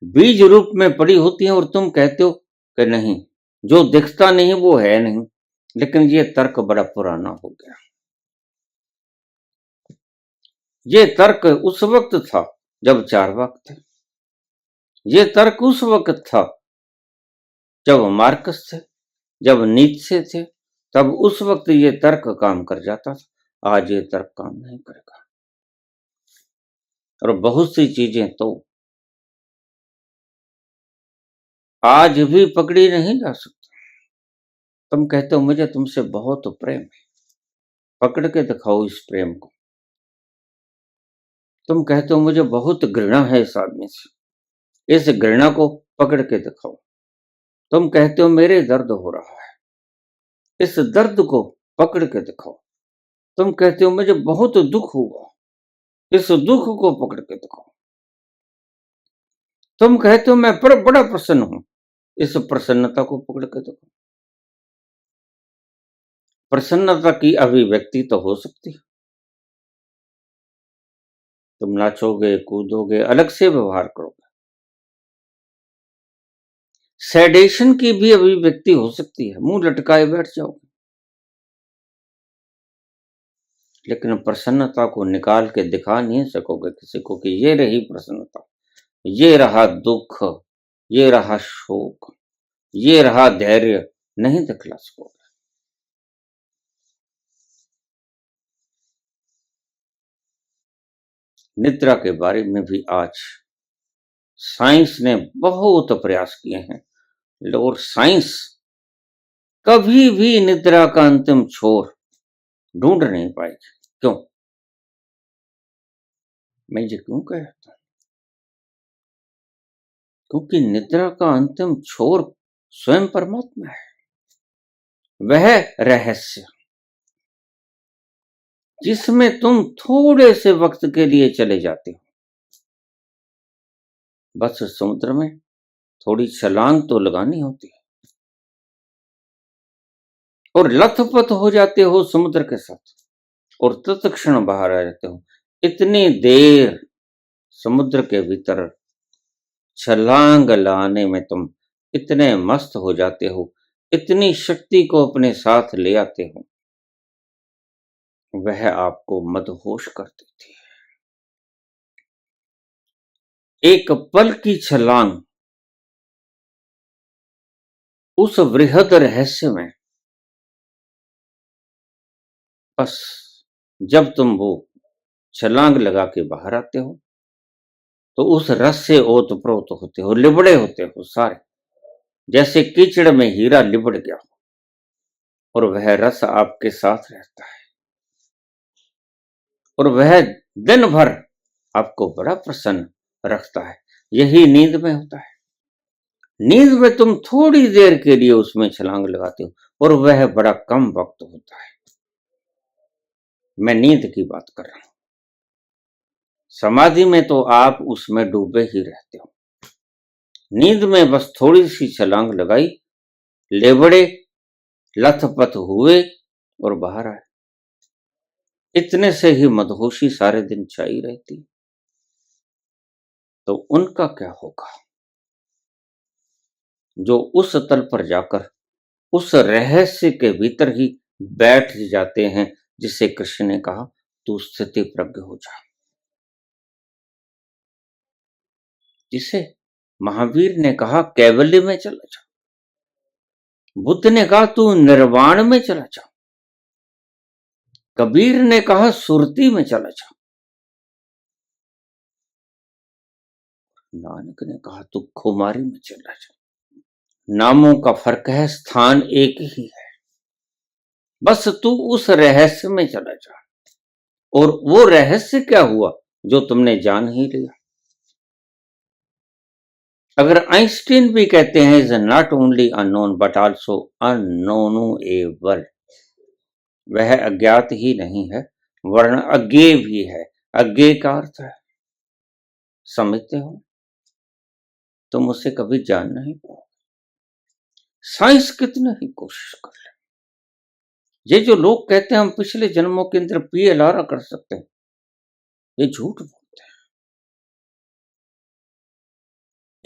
बीज रूप में पड़ी होती है, और तुम कहते हो कि नहीं, जो दिखता नहीं वो है नहीं। लेकिन ये तर्क बड़ा पुराना हो गया। ये तर्क उस वक्त था जब चारवाक थे, ये तर्क उस वक्त था जब मार्कस थे, जब नीत्शे थे, तब उस वक्त ये तर्क काम कर जाता था। आज ये तर्क काम नहीं करेगा, और बहुत सी चीजें तो आज भी पकड़ी नहीं जा सकती। तुम कहते हो मुझे तुमसे बहुत प्रेम है, पकड़ के दिखाओ इस प्रेम को। तुम कहते हो मुझे बहुत घृणा है इस आदमी से, इस घृणा को पकड़ के दिखाओ। तुम कहते हो मेरे दर्द हो रहा है, इस दर्द को पकड़ के दिखाओ। तुम कहते हो मुझे बहुत दुख हुआ, इस दुख को पकड़ के दिखाओ। तुम कहते हो मैं बड़ा प्रसन्न हूं, इस प्रसन्नता को पकड़ के दिखाओ। प्रसन्नता की अभिव्यक्ति तो हो सकती है, तुम नाचोगे, कूदोगे, अलग से व्यवहार करोगे। सैडेशन की भी अभिव्यक्ति हो सकती है, मुंह लटकाए बैठ जाओगे। लेकिन प्रसन्नता को निकाल के दिखा नहीं सकोगे किसी को कि ये रही प्रसन्नता, ये रहा दुख, ये रहा शोक, ये रहा धैर्य, नहीं दिखला सकोगे। निद्रा के बारे में भी आज साइंस ने बहुत प्रयास किए हैं, और साइंस कभी भी निद्रा का अंतिम छोर ढूंढ नहीं पाएगी। क्यों? मैं ये क्यों कहता हूं? क्योंकि निद्रा का अंतिम छोर स्वयं परमात्मा है, वह रहस्य जिसमें तुम थोड़े से वक्त के लिए चले जाते हो। बस समुद्र में थोड़ी छलांग तो लगानी होती है, और लथपथ हो जाते हो समुद्र के साथ, और तत्क्षण बाहर आ जाते हो। इतनी देर समुद्र के भीतर छलांग लाने में तुम इतने मस्त हो जाते हो, इतनी शक्ति को अपने साथ ले आते हो, वह आपको मदहोश कर देती है। एक पल की छलांग उस वृहद रहस्य में, बस जब तुम वो छलांग लगा के बाहर आते हो तो उस रस से ओतप्रोत होते हो, लिबड़े होते हो सारे, जैसे कीचड़ में हीरा लिबड़ गया हो, और वह रस आपके साथ रहता है, और वह दिन भर आपको बड़ा प्रसन्न रखता है। यही नींद में होता है। नींद में तुम थोड़ी देर के लिए उसमें छलांग लगाते हो, और वह बड़ा कम वक्त होता है। मैं नींद की बात कर रहा हूं। समाधि में तो आप उसमें डूबे ही रहते हो। नींद में बस थोड़ी सी छलांग लगाई, लेबड़े, लथपथ हुए और बाहर आए। इतने से ही मदहोशी सारे दिन छाई रहती। तो उनका क्या होगा जो उस तल पर जाकर उस रहस्य के भीतर ही बैठ जाते हैं, जिसे कृष्ण ने कहा तू स्थिति प्रज्ञ हो जा, जिसे महावीर ने कहा कैवल्य में चला जा, बुद्ध ने कहा तू निर्वाण में चला जा, कबीर ने कहा सुरती में चला जा, नानक ने कहा तू खुमारी में चला जा। नामों का फर्क है, स्थान एक ही है। बस तू उस रहस्य में चला जा, और वो रहस्य क्या हुआ जो तुमने जान ही लिया। अगर आइंस्टीन भी कहते हैं is not only unknown but also unknowable, वह अज्ञात ही नहीं है वरन अज्ञेय भी है। अज्ञेय का अर्थ है समझते हो, तुम उसे कभी जान नहीं पाओ। साइंस कितने ही कोशिश कर ले, ये जो लोग कहते हैं हम पिछले जन्मों के अंदर PLR कर सकते हैं, ये झूठ बोलते हैं।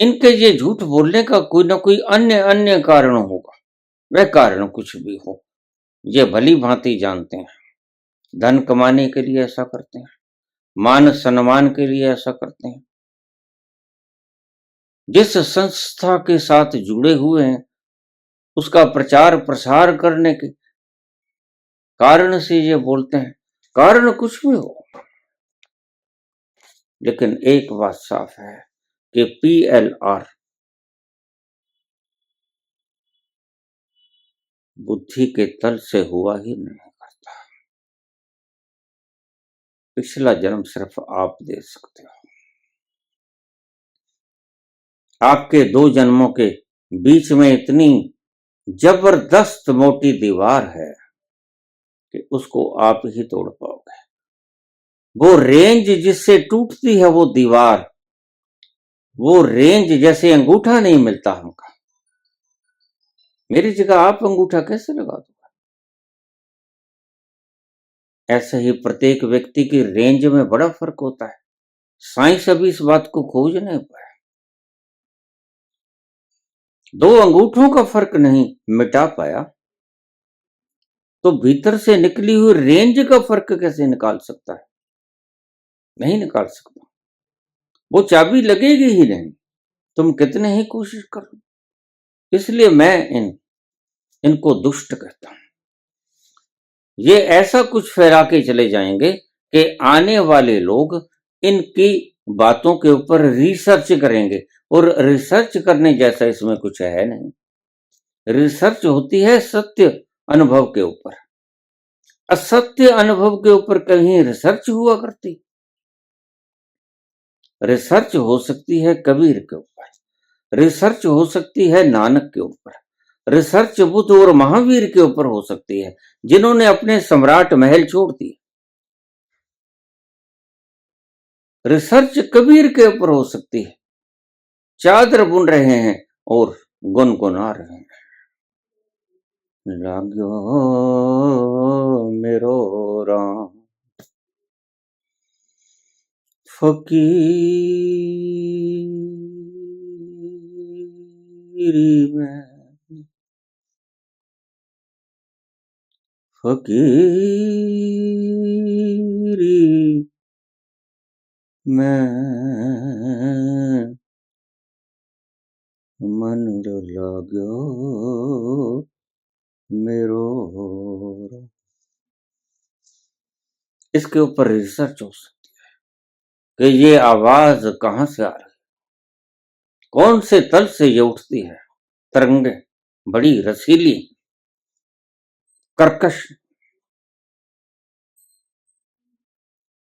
इनके ये झूठ बोलने का कोई ना कोई अन्य कारण होगा। वह कारण कुछ भी हो, ये भली भांति जानते हैं, धन कमाने के लिए ऐसा करते हैं, मान सम्मान के लिए ऐसा करते हैं। जिस संस्था के साथ जुड़े हुए हैं उसका प्रचार प्रसार करने के कारण से ये बोलते हैं, कारण कुछ भी हो, लेकिन एक बात साफ है कि PLR बुद्धि के तल से हुआ ही नहीं करता। पिछला जन्म सिर्फ आप दे सकते हो। आपके 2 जन्मों के बीच में इतनी जबरदस्त मोटी दीवार है कि उसको आप ही तोड़ पाओगे। वो रेंज जिससे टूटती है वो दीवार, वो रेंज जैसे अंगूठा नहीं मिलता हमका, मेरी जगह आप अंगूठा कैसे लगा दोगे? ऐसे ही प्रत्येक व्यक्ति की रेंज में बड़ा फर्क होता है। साइंस अभी इस बात को खोज नहीं पाया। 2 अंगूठों का फर्क नहीं मिटा पाया, तो भीतर से निकली हुई रेंज का फर्क कैसे निकाल सकता है? नहीं निकाल सकता। वो चाबी लगेगी ही नहीं, तुम कितने ही कोशिश करो। इसलिए मैं इनको दुष्ट कहता हूं। ये ऐसा कुछ फैला के चले जाएंगे कि आने वाले लोग इनकी बातों के ऊपर रिसर्च करेंगे, और रिसर्च करने जैसा इसमें कुछ है नहीं। रिसर्च होती है सत्य अनुभव के ऊपर, असत्य अनुभव के ऊपर कहीं रिसर्च हुआ करती? रिसर्च हो सकती है कबीर के ऊपर, रिसर्च हो सकती है नानक के ऊपर, रिसर्च बुद्ध और महावीर के ऊपर हो सकती है, जिन्होंने अपने सम्राट महल छोड़ दिए। रिसर्च कबीर के ऊपर हो सकती है, चादर बुन रहे हैं और गुनगुना रहे हैं, लाग्यो मेरो राम फकीरी में, फकीरी में मन लाग्यो मेरो। इसके ऊपर रिसर्च हो सकती है कि ये आवाज कहां से आ रही है, कौन से तल से ये उठती है। तरंगे बड़ी रसीली, कर्कश,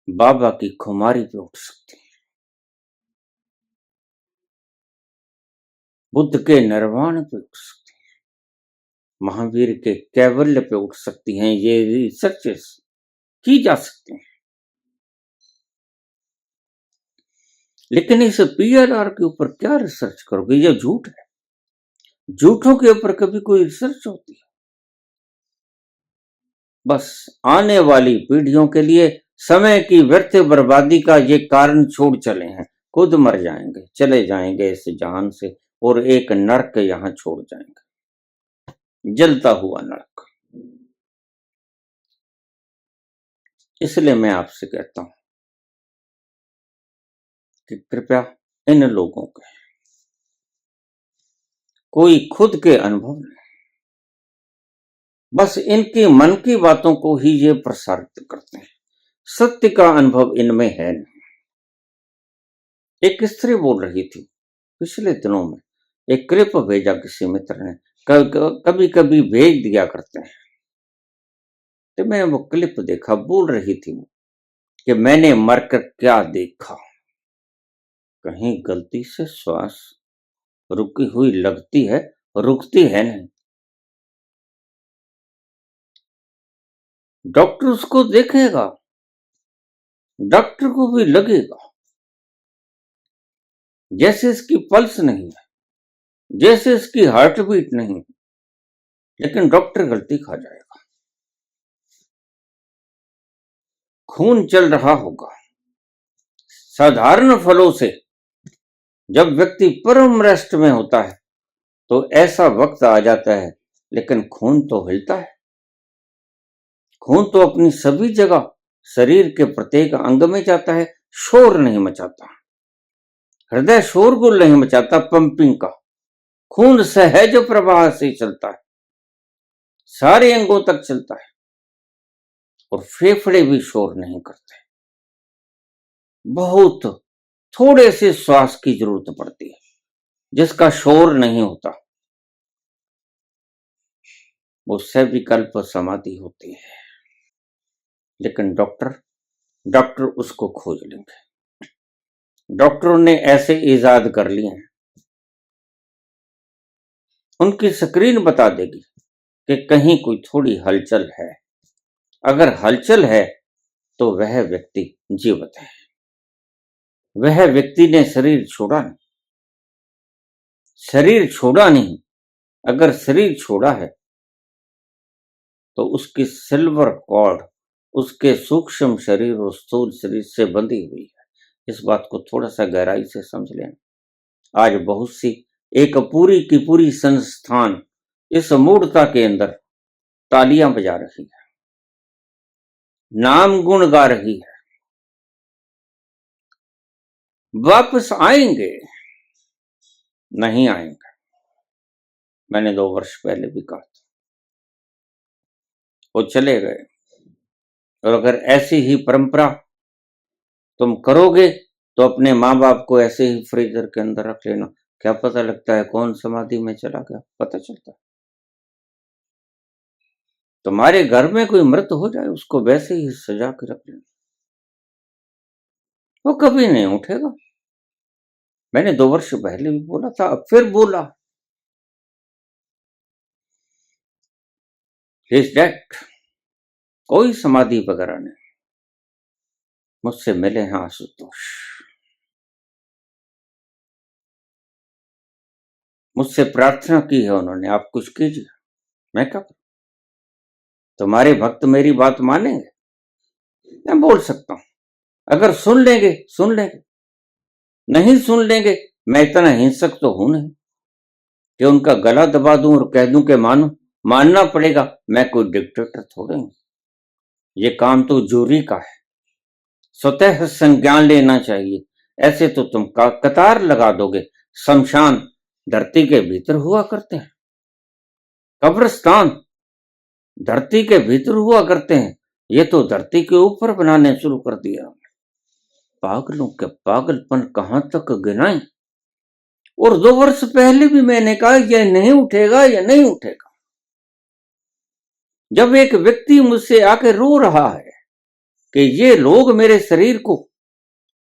बाबा की खुमारी पे उठ सकती है, बुद्ध के निर्वाण पे उठ सकती है, महावीर के कैवल्य पे उठ सकती हैं। ये रिसर्चेस की जा सकती हैं। लेकिन इस PLR के ऊपर क्या रिसर्च करोगे? ये झूठ है। झूठों के ऊपर कभी कोई रिसर्च होती है? बस आने वाली पीढ़ियों के लिए समय की व्यर्थ बर्बादी का ये कारण छोड़ चले हैं। खुद मर जाएंगे, चले जाएंगे इस जहान से, और एक नरक यहां छोड़ जाएंगे, जलता हुआ नरक। इसलिए मैं आपसे कहता हूं कि कृपया इन लोगों के कोई खुद के अनुभव नहीं, बस इनके मन की बातों को ही ये प्रसारित करते हैं। सत्य का अनुभव इनमें है नहीं। एक स्त्री बोल रही थी पिछले दिनों में, एक क्लिप भेजा किसी मित्र ने, कभी कभी भेज दिया करते हैं, तो मैंने वो क्लिप देखा। बोल रही थी वो कि मैंने मरकर क्या देखा, कहीं गलती से श्वास रुकी हुई लगती है, रुकती है नहीं। डॉक्टर उसको देखेगा, डॉक्टर को भी लगेगा जैसे इसकी पल्स नहीं है, जैसे इसकी हार्ट बीट नहीं, लेकिन डॉक्टर गलती खा जाएगा। खून चल रहा होगा साधारण फलों से। जब व्यक्ति परम रेस्ट में होता है तो ऐसा वक्त आ जाता है, लेकिन खून तो हिलता है। खून तो अपनी सभी जगह शरीर के प्रत्येक अंग में जाता है, शोर नहीं मचाता। हृदय शोरगुल नहीं मचाता पंपिंग का। खून सहज प्रवाह से चलता है, सारे अंगों तक चलता है, और फेफड़े भी शोर नहीं करते। बहुत थोड़े से श्वास की जरूरत पड़ती है जिसका शोर नहीं होता, वो सविकल्प समाधि होती है। लेकिन डॉक्टर उसको खोज लेंगे। डॉक्टरों ने ऐसे इजाद कर लिए हैं, उनकी स्क्रीन बता देगी कि कहीं कोई थोड़ी हलचल है। अगर हलचल है तो वह व्यक्ति जीवित है। वह व्यक्ति ने शरीर छोड़ा नहीं। शरीर छोड़ा नहीं। अगर शरीर छोड़ा है तो उसकी सिल्वर कॉर्ड उसके सूक्ष्म शरीर और स्थूल शरीर से बंधी हुई है। इस बात को थोड़ा सा गहराई से समझ लेना। आज बहुत सी एक पूरी की पूरी संस्थान इस मूढ़ता के अंदर तालियां बजा रही है, नाम गुण गा रही है। वापस आएंगे? नहीं आएंगे। मैंने 2 वर्ष पहले भी कहा था, वो चले गए। और अगर ऐसी ही परंपरा तुम करोगे तो अपने माँ बाप को ऐसे ही फ्रीजर के अंदर रख लेना। क्या पता लगता है कौन समाधि में चला गया, पता चलता है। तुम्हारे घर में कोई मृत हो जाए उसको वैसे ही सजा के रख लेना, वो कभी नहीं उठेगा। मैंने 2 वर्ष पहले भी बोला था, अब फिर बोला। Is date. कोई समाधि वगैरह नहीं। मुझसे मिले हैं आशुतोष, मुझसे प्रार्थना की है उन्होंने, आप कुछ कीजिए। मैं क्या करूं? तुम्हारे भक्त मेरी बात मानेंगे? मैं बोल सकता हूं, अगर सुन लेंगे सुन लेंगे, नहीं सुन लेंगे। मैं इतना हिंसक तो हूं नहीं कि उनका गला दबा दूं और कह दूं कि मानो। मानना पड़ेगा, मैं कोई डिक्टेटर थोड़े हूं। ये काम तो जूरी का है, स्वतः संज्ञान लेना चाहिए। ऐसे तो तुम कतार लगा दोगे। शमशान धरती के भीतर हुआ करते हैं, कब्रिस्तान धरती के भीतर हुआ करते हैं। ये तो धरती के ऊपर बनाने शुरू कर दिया। पागलों के पागलपन कहां तक गिनाएं। और 2 वर्ष पहले भी मैंने कहा यह नहीं उठेगा, यह नहीं उठेगा। जब एक व्यक्ति मुझसे आके रो रहा है कि ये लोग मेरे शरीर को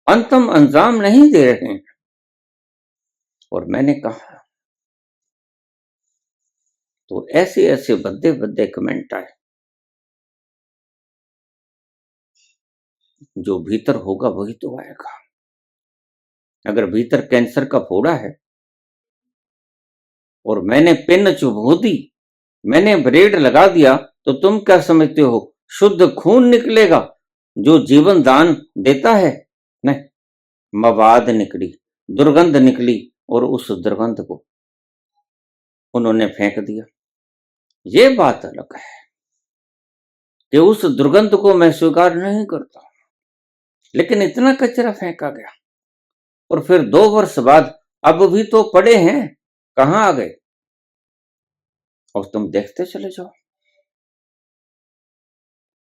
अंतिम अंजाम नहीं दे रहे हैं, और मैंने कहा, तो ऐसे ऐसे भद्दे भद्दे कमेंट आए। जो भीतर होगा वही तो आएगा। अगर भीतर कैंसर का फोड़ा है और मैंने पिन चुभो दी, मैंने ब्लेड लगा दिया, तो तुम क्या समझते हो शुद्ध खून निकलेगा जो जीवन दान देता है? नहीं, मवाद निकली, दुर्गंध निकली, और उस दुर्गंध को उन्होंने फेंक दिया। ये बात अलग है कि उस दुर्गंध को मैं स्वीकार नहीं करता, लेकिन इतना कचरा फेंका गया। और फिर 2 वर्ष बाद अब भी तो पड़े हैं, कहां आ गए? और तुम देखते चले जाओ,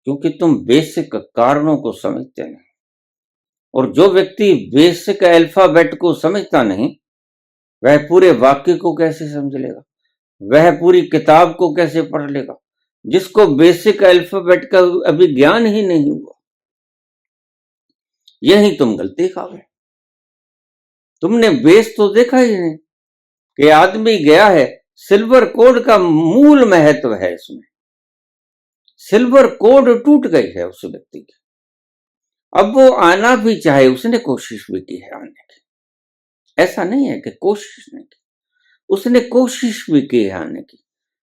क्योंकि तुम बेसिक कारणों को समझते नहीं। और जो व्यक्ति बेसिक अल्फाबेट को समझता नहीं, वह पूरे वाक्य को कैसे समझ लेगा? वह पूरी किताब को कैसे पढ़ लेगा? जिसको बेसिक अल्फाबेट का अभी ज्ञान ही नहीं हुआ। यही तुम गलती खा गए। तुमने बेस तो देखा ही नहीं कि आदमी गया है, सिल्वर कोड का मूल महत्व है इसमें। सिल्वर कोड टूट गई है उस व्यक्ति की। अब वो आना भी चाहे, उसने कोशिश भी की है आने की, ऐसा नहीं है कि कोशिश नहीं की, उसने कोशिश भी की है आने की,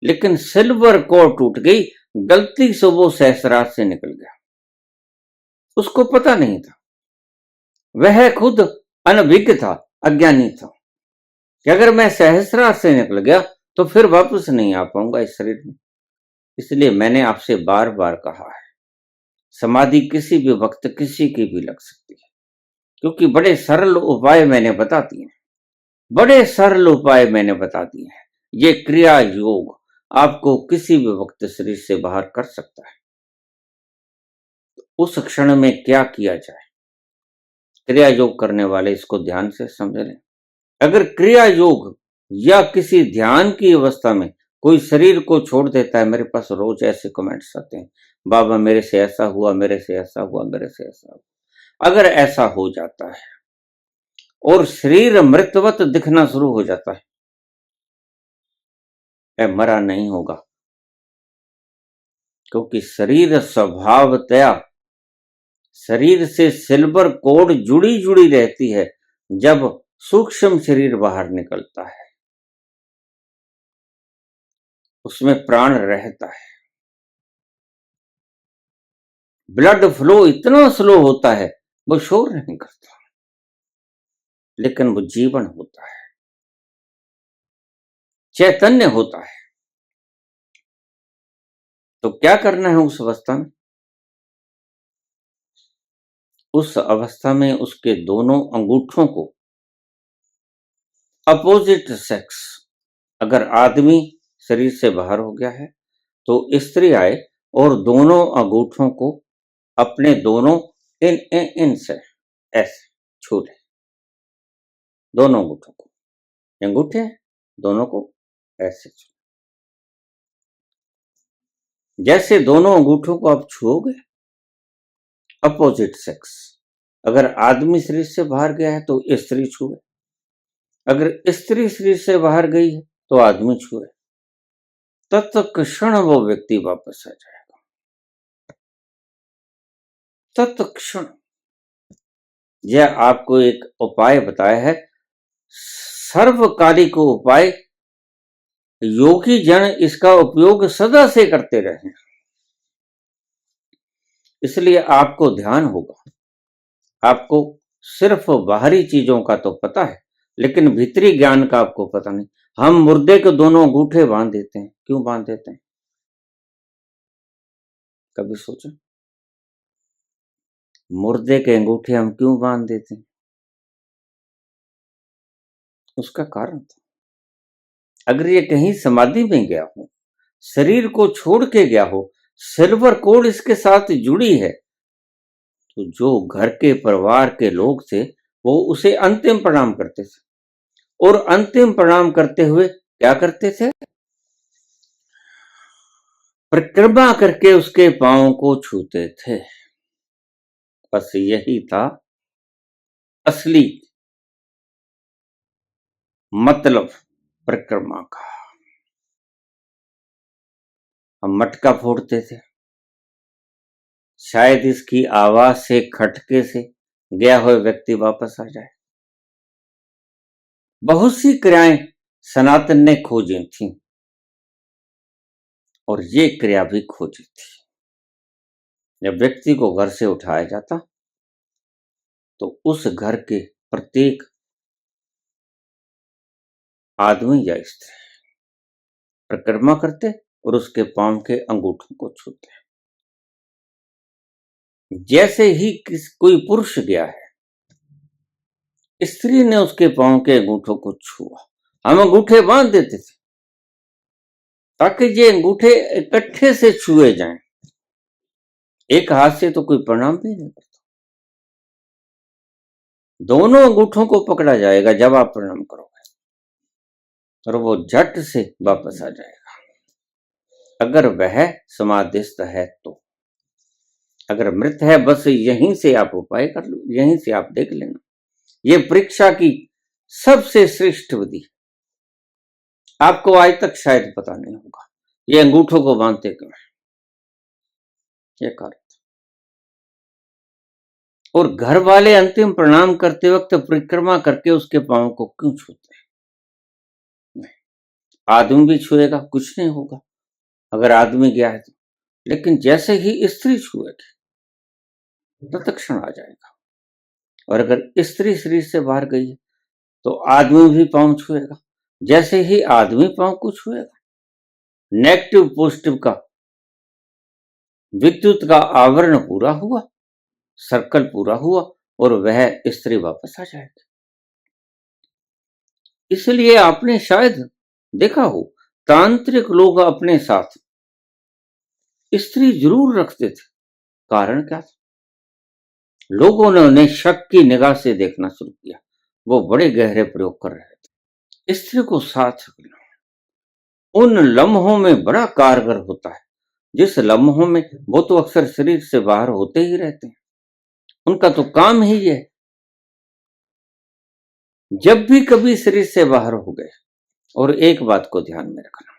लेकिन सिल्वर कॉर्ड टूट गई, गलती से वो सहस्रार से निकल गया, उसको पता नहीं था। वह खुद अनभिज्ञ था, अज्ञानी था कि अगर मैं सहस्रार से निकल गया तो फिर वापस नहीं आ पाऊंगा इस शरीर में। इसलिए मैंने आपसे बार बार कहा है, समाधि किसी भी वक्त किसी की भी लग सकती है, क्योंकि बड़े सरल उपाय मैंने बता दिए हैं, बड़े सरल उपाय मैंने बता दिए हैं। ये क्रिया योग आपको किसी भी वक्त शरीर से बाहर कर सकता है। उस क्षण में क्या किया जाए, क्रिया योग करने वाले इसको ध्यान से समझ लें। अगर क्रिया योग या किसी ध्यान की अवस्था में कोई शरीर को छोड़ देता है, मेरे पास रोज ऐसे कमेंट्स आते हैं, बाबा मेरे से ऐसा हुआ, मेरे से ऐसा हुआ, मेरे से ऐसा हुआ। अगर ऐसा हो जाता है और शरीर मृतवत दिखना शुरू हो जाता है, वह मरा नहीं होगा, क्योंकि शरीर स्वभावतया शरीर से सिल्वर कोड जुड़ी जुड़ी रहती है। जब सूक्ष्म शरीर बाहर निकलता है उसमें प्राण रहता है, ब्लड फ्लो इतना स्लो होता है, वो शोर नहीं करता, लेकिन वो जीवन होता है, चैतन्य होता है। तो क्या करना है उस अवस्था में? उस अवस्था में उसके दोनों अंगूठों को अपोजिट सेक्स, अगर आदमी शरीर से बाहर हो गया है तो स्त्री आए और दोनों अंगूठों को अपने दोनों इन से ऐसे छू ले, दोनों अंगूठों को, अंगूठे दोनों को ऐसे छू, जैसे दोनों अंगूठों को आप छुओगे, अपोजिट सेक्स, अगर आदमी शरीर से बाहर गया है तो स्त्री छुए, अगर स्त्री शरीर से बाहर गई है तो आदमी छुए, तत्क्षण वो व्यक्ति वापस आ जाएगा, तत्क्षण। यह आपको एक उपाय बताया है, सर्वकालिक उपाय, योगी जन इसका उपयोग सदा से करते रहे। इसलिए आपको ध्यान होगा, आपको सिर्फ बाहरी चीजों का तो पता है, लेकिन भीतरी ज्ञान का आपको पता नहीं। हम मुर्दे के दोनों अंगूठे बांध देते हैं, क्यों बांध देते हैं? कभी सोचा? मुर्दे के अंगूठे हम क्यों बांध देते हैं? उसका कारण था, अगर ये कहीं समाधि में गया हो, शरीर को छोड़ के गया हो, सिल्वर कोड इसके साथ जुड़ी है, तो जो घर के परिवार के लोग थे वो उसे अंतिम प्रणाम करते थे, और अंतिम प्रणाम करते हुए क्या करते थे? परिक्रमा करके उसके पांव को छूते थे। बस यही था असली मतलब परिक्रमा का। हम मटका फोड़ते थे, शायद इसकी आवाज से, खटके से गया हुआ व्यक्ति वापस आ जाए। बहुत सी क्रियाएं सनातन ने खोजी थी और ये क्रिया भी खोजी थी। जब व्यक्ति को घर से उठाया जाता तो उस घर के प्रत्येक आदमी या स्त्री परिक्रमा करते और उसके पांव के अंगूठों को छूते। जैसे ही कोई पुरुष गया है, स्त्री ने उसके पांव के अंगूठों को छुआ, हम अंगूठे बांध देते थे ताकि ये अंगूठे इकट्ठे से छुए जाएं। एक हाथ से तो कोई प्रणाम भी नहीं करता, दोनों अंगूठों को पकड़ा जाएगा जब आप प्रणाम करोगे, और वो झट से वापस आ जाएगा, अगर वह समाधिस्थ है तो। अगर मृत है, बस यहीं से आप उपाय कर लो, यहीं से आप देख लेना। ये परीक्षा की सबसे श्रेष्ठ विधि, आपको आज तक शायद पता नहीं होगा ये अंगूठों को बांधते क्यों है, ये कारण। और घर वाले अंतिम प्रणाम करते वक्त परिक्रमा करके उसके पांव को क्यों छूते हैं? आदमी भी छुएगा, कुछ नहीं होगा अगर आदमी गया है तो। लेकिन जैसे ही स्त्री छुएगी तो तत्क्षण आ जाएगा। और अगर स्त्री शरीर से बाहर गई है तो आदमी भी पांव छुएगा। जैसे ही आदमी पांव को छुएगा, नेगेटिव पॉजिटिव का विद्युत का आवरण पूरा हुआ, सर्कल पूरा हुआ और वह स्त्री वापस आ जाएगी। इसलिए आपने शायद देखा हो, तांत्रिक लोग अपने साथ स्त्री जरूर रखते थे। कारण क्या था? लोगों ने उन्हें शक की निगाह से देखना शुरू किया। वो बड़े गहरे प्रयोग कर रहे थे। स्त्री को साथ रखना उन लम्हों में बड़ा कारगर होता है जिस लम्हों में वो तो अक्सर शरीर से बाहर होते ही रहते हैं। उनका तो काम ही है। जब भी कभी शरीर से बाहर हो गए, और एक बात को ध्यान में रखना,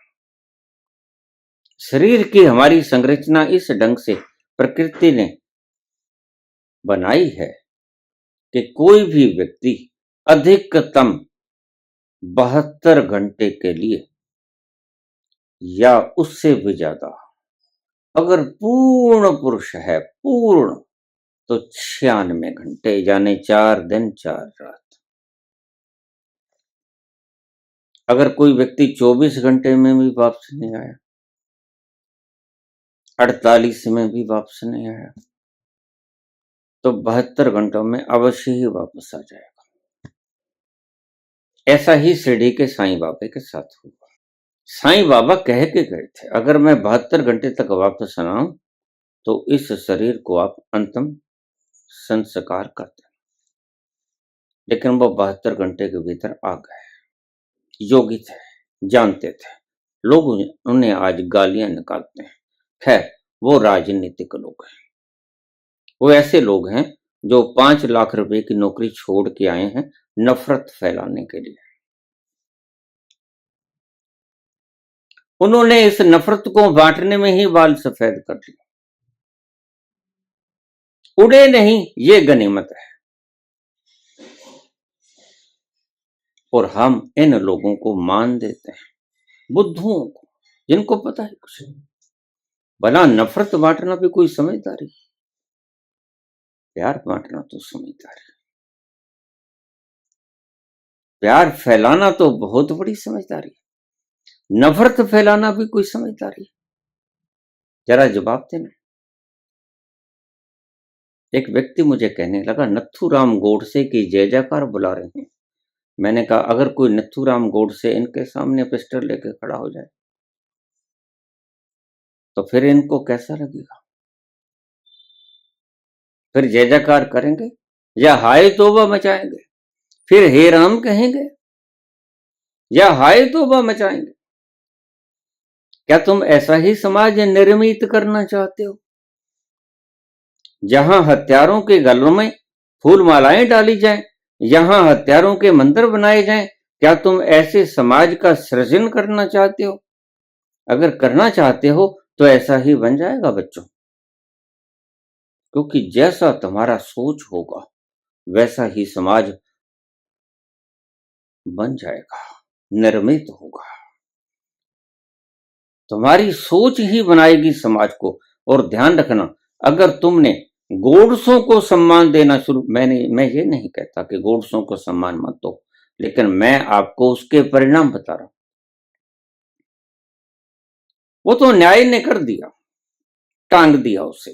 शरीर की हमारी संरचना इस ढंग से प्रकृति ने बनाई है कि कोई भी व्यक्ति अधिकतम 72 घंटे के लिए या उससे भी ज्यादा, अगर पूर्ण पुरुष है पूर्ण, तो 96 घंटे यानी 4 दिन 4 रात। अगर कोई व्यक्ति 24 घंटे में भी वापस नहीं आया, 48 में भी वापस नहीं आया, तो 72 घंटों में अवश्य ही वापस आ जाएगा। ऐसा ही शिरडी के साईं बाबा के साथ हुआ। साईं बाबा कह के गए थे, अगर मैं 72 घंटे तक वापस ना आऊं तो इस शरीर को आप अंतिम संस्कार कर दें। लेकिन वो 72 घंटे के भीतर आ गए। योगी थे, जानते थे। लोग उन्हें आज गालियां निकालते हैं। खैर, वो राजनीतिक लोग हैं। वो ऐसे लोग हैं जो 5 लाख रुपए की नौकरी छोड़ के आए हैं नफरत फैलाने के लिए। उन्होंने इस नफरत को बांटने में ही बाल सफेद कर लिए। उड़े नहीं, ये गनीमत है। और हम इन लोगों को मान देते हैं, बुद्धुओं को, जिनको पता है कुछ नहीं। भला नफरत बांटना भी कोई समझदारी? प्यार बांटना तो समझदारी। प्यार फैलाना तो बहुत बड़ी समझदारी। नफरत फैलाना भी कोई समझदारी? जरा जवाब देना। एक व्यक्ति मुझे कहने लगा, नथुराम गोडसे की जय जयकार बुला रहे हैं। मैंने कहा, अगर कोई नथुराम गोडसे इनके सामने पिस्टल लेके खड़ा हो जाए तो फिर इनको कैसा लगेगा? फिर जय जयकार करेंगे या हाय तौबा मचाएंगे? फिर हे राम कहेंगे या हाय तौबा मचाएंगे? क्या तुम ऐसा ही समाज निर्मित करना चाहते हो, जहां हत्यारों के गलों में फूल मालाएं डाली जाएं, यहां हत्यारों के मंदिर बनाए जाएं? क्या तुम ऐसे समाज का सृजन करना चाहते हो? अगर करना चाहते हो तो ऐसा ही बन जाएगा बच्चों। क्योंकि जैसा तुम्हारा सोच होगा वैसा ही समाज बन जाएगा, निर्मित होगा। तुम्हारी सोच ही बनाएगी समाज को। और ध्यान रखना, अगर तुमने गोडसों को सम्मान देना शुरू, मैं ये नहीं कहता कि गोडसों को सम्मान मत दो, लेकिन मैं आपको उसके परिणाम बता रहा हूं। वो तो न्याय ने कर दिया, टांग दिया उसे।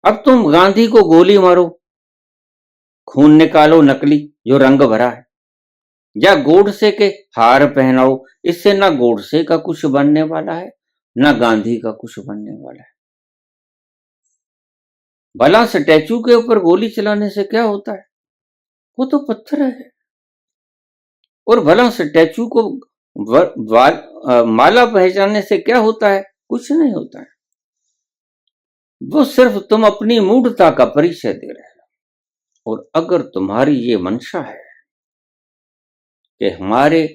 अब तुम गांधी को गोली मारो, खून निकालो नकली जो रंग भरा है, या गोडसे के हार पहनाओ, इससे ना गोडसे का कुछ बनने वाला है ना गांधी का कुछ बनने वाला है। भला स्टैचू के ऊपर गोली चलाने से क्या होता है? वो तो पत्थर है। और भला स्टैचू को माला पहचानने से क्या होता है? कुछ नहीं होता है। वो सिर्फ तुम अपनी मूढ़ता का परिचय दे रहे हो। और अगर तुम्हारी ये मंशा है कि हमारे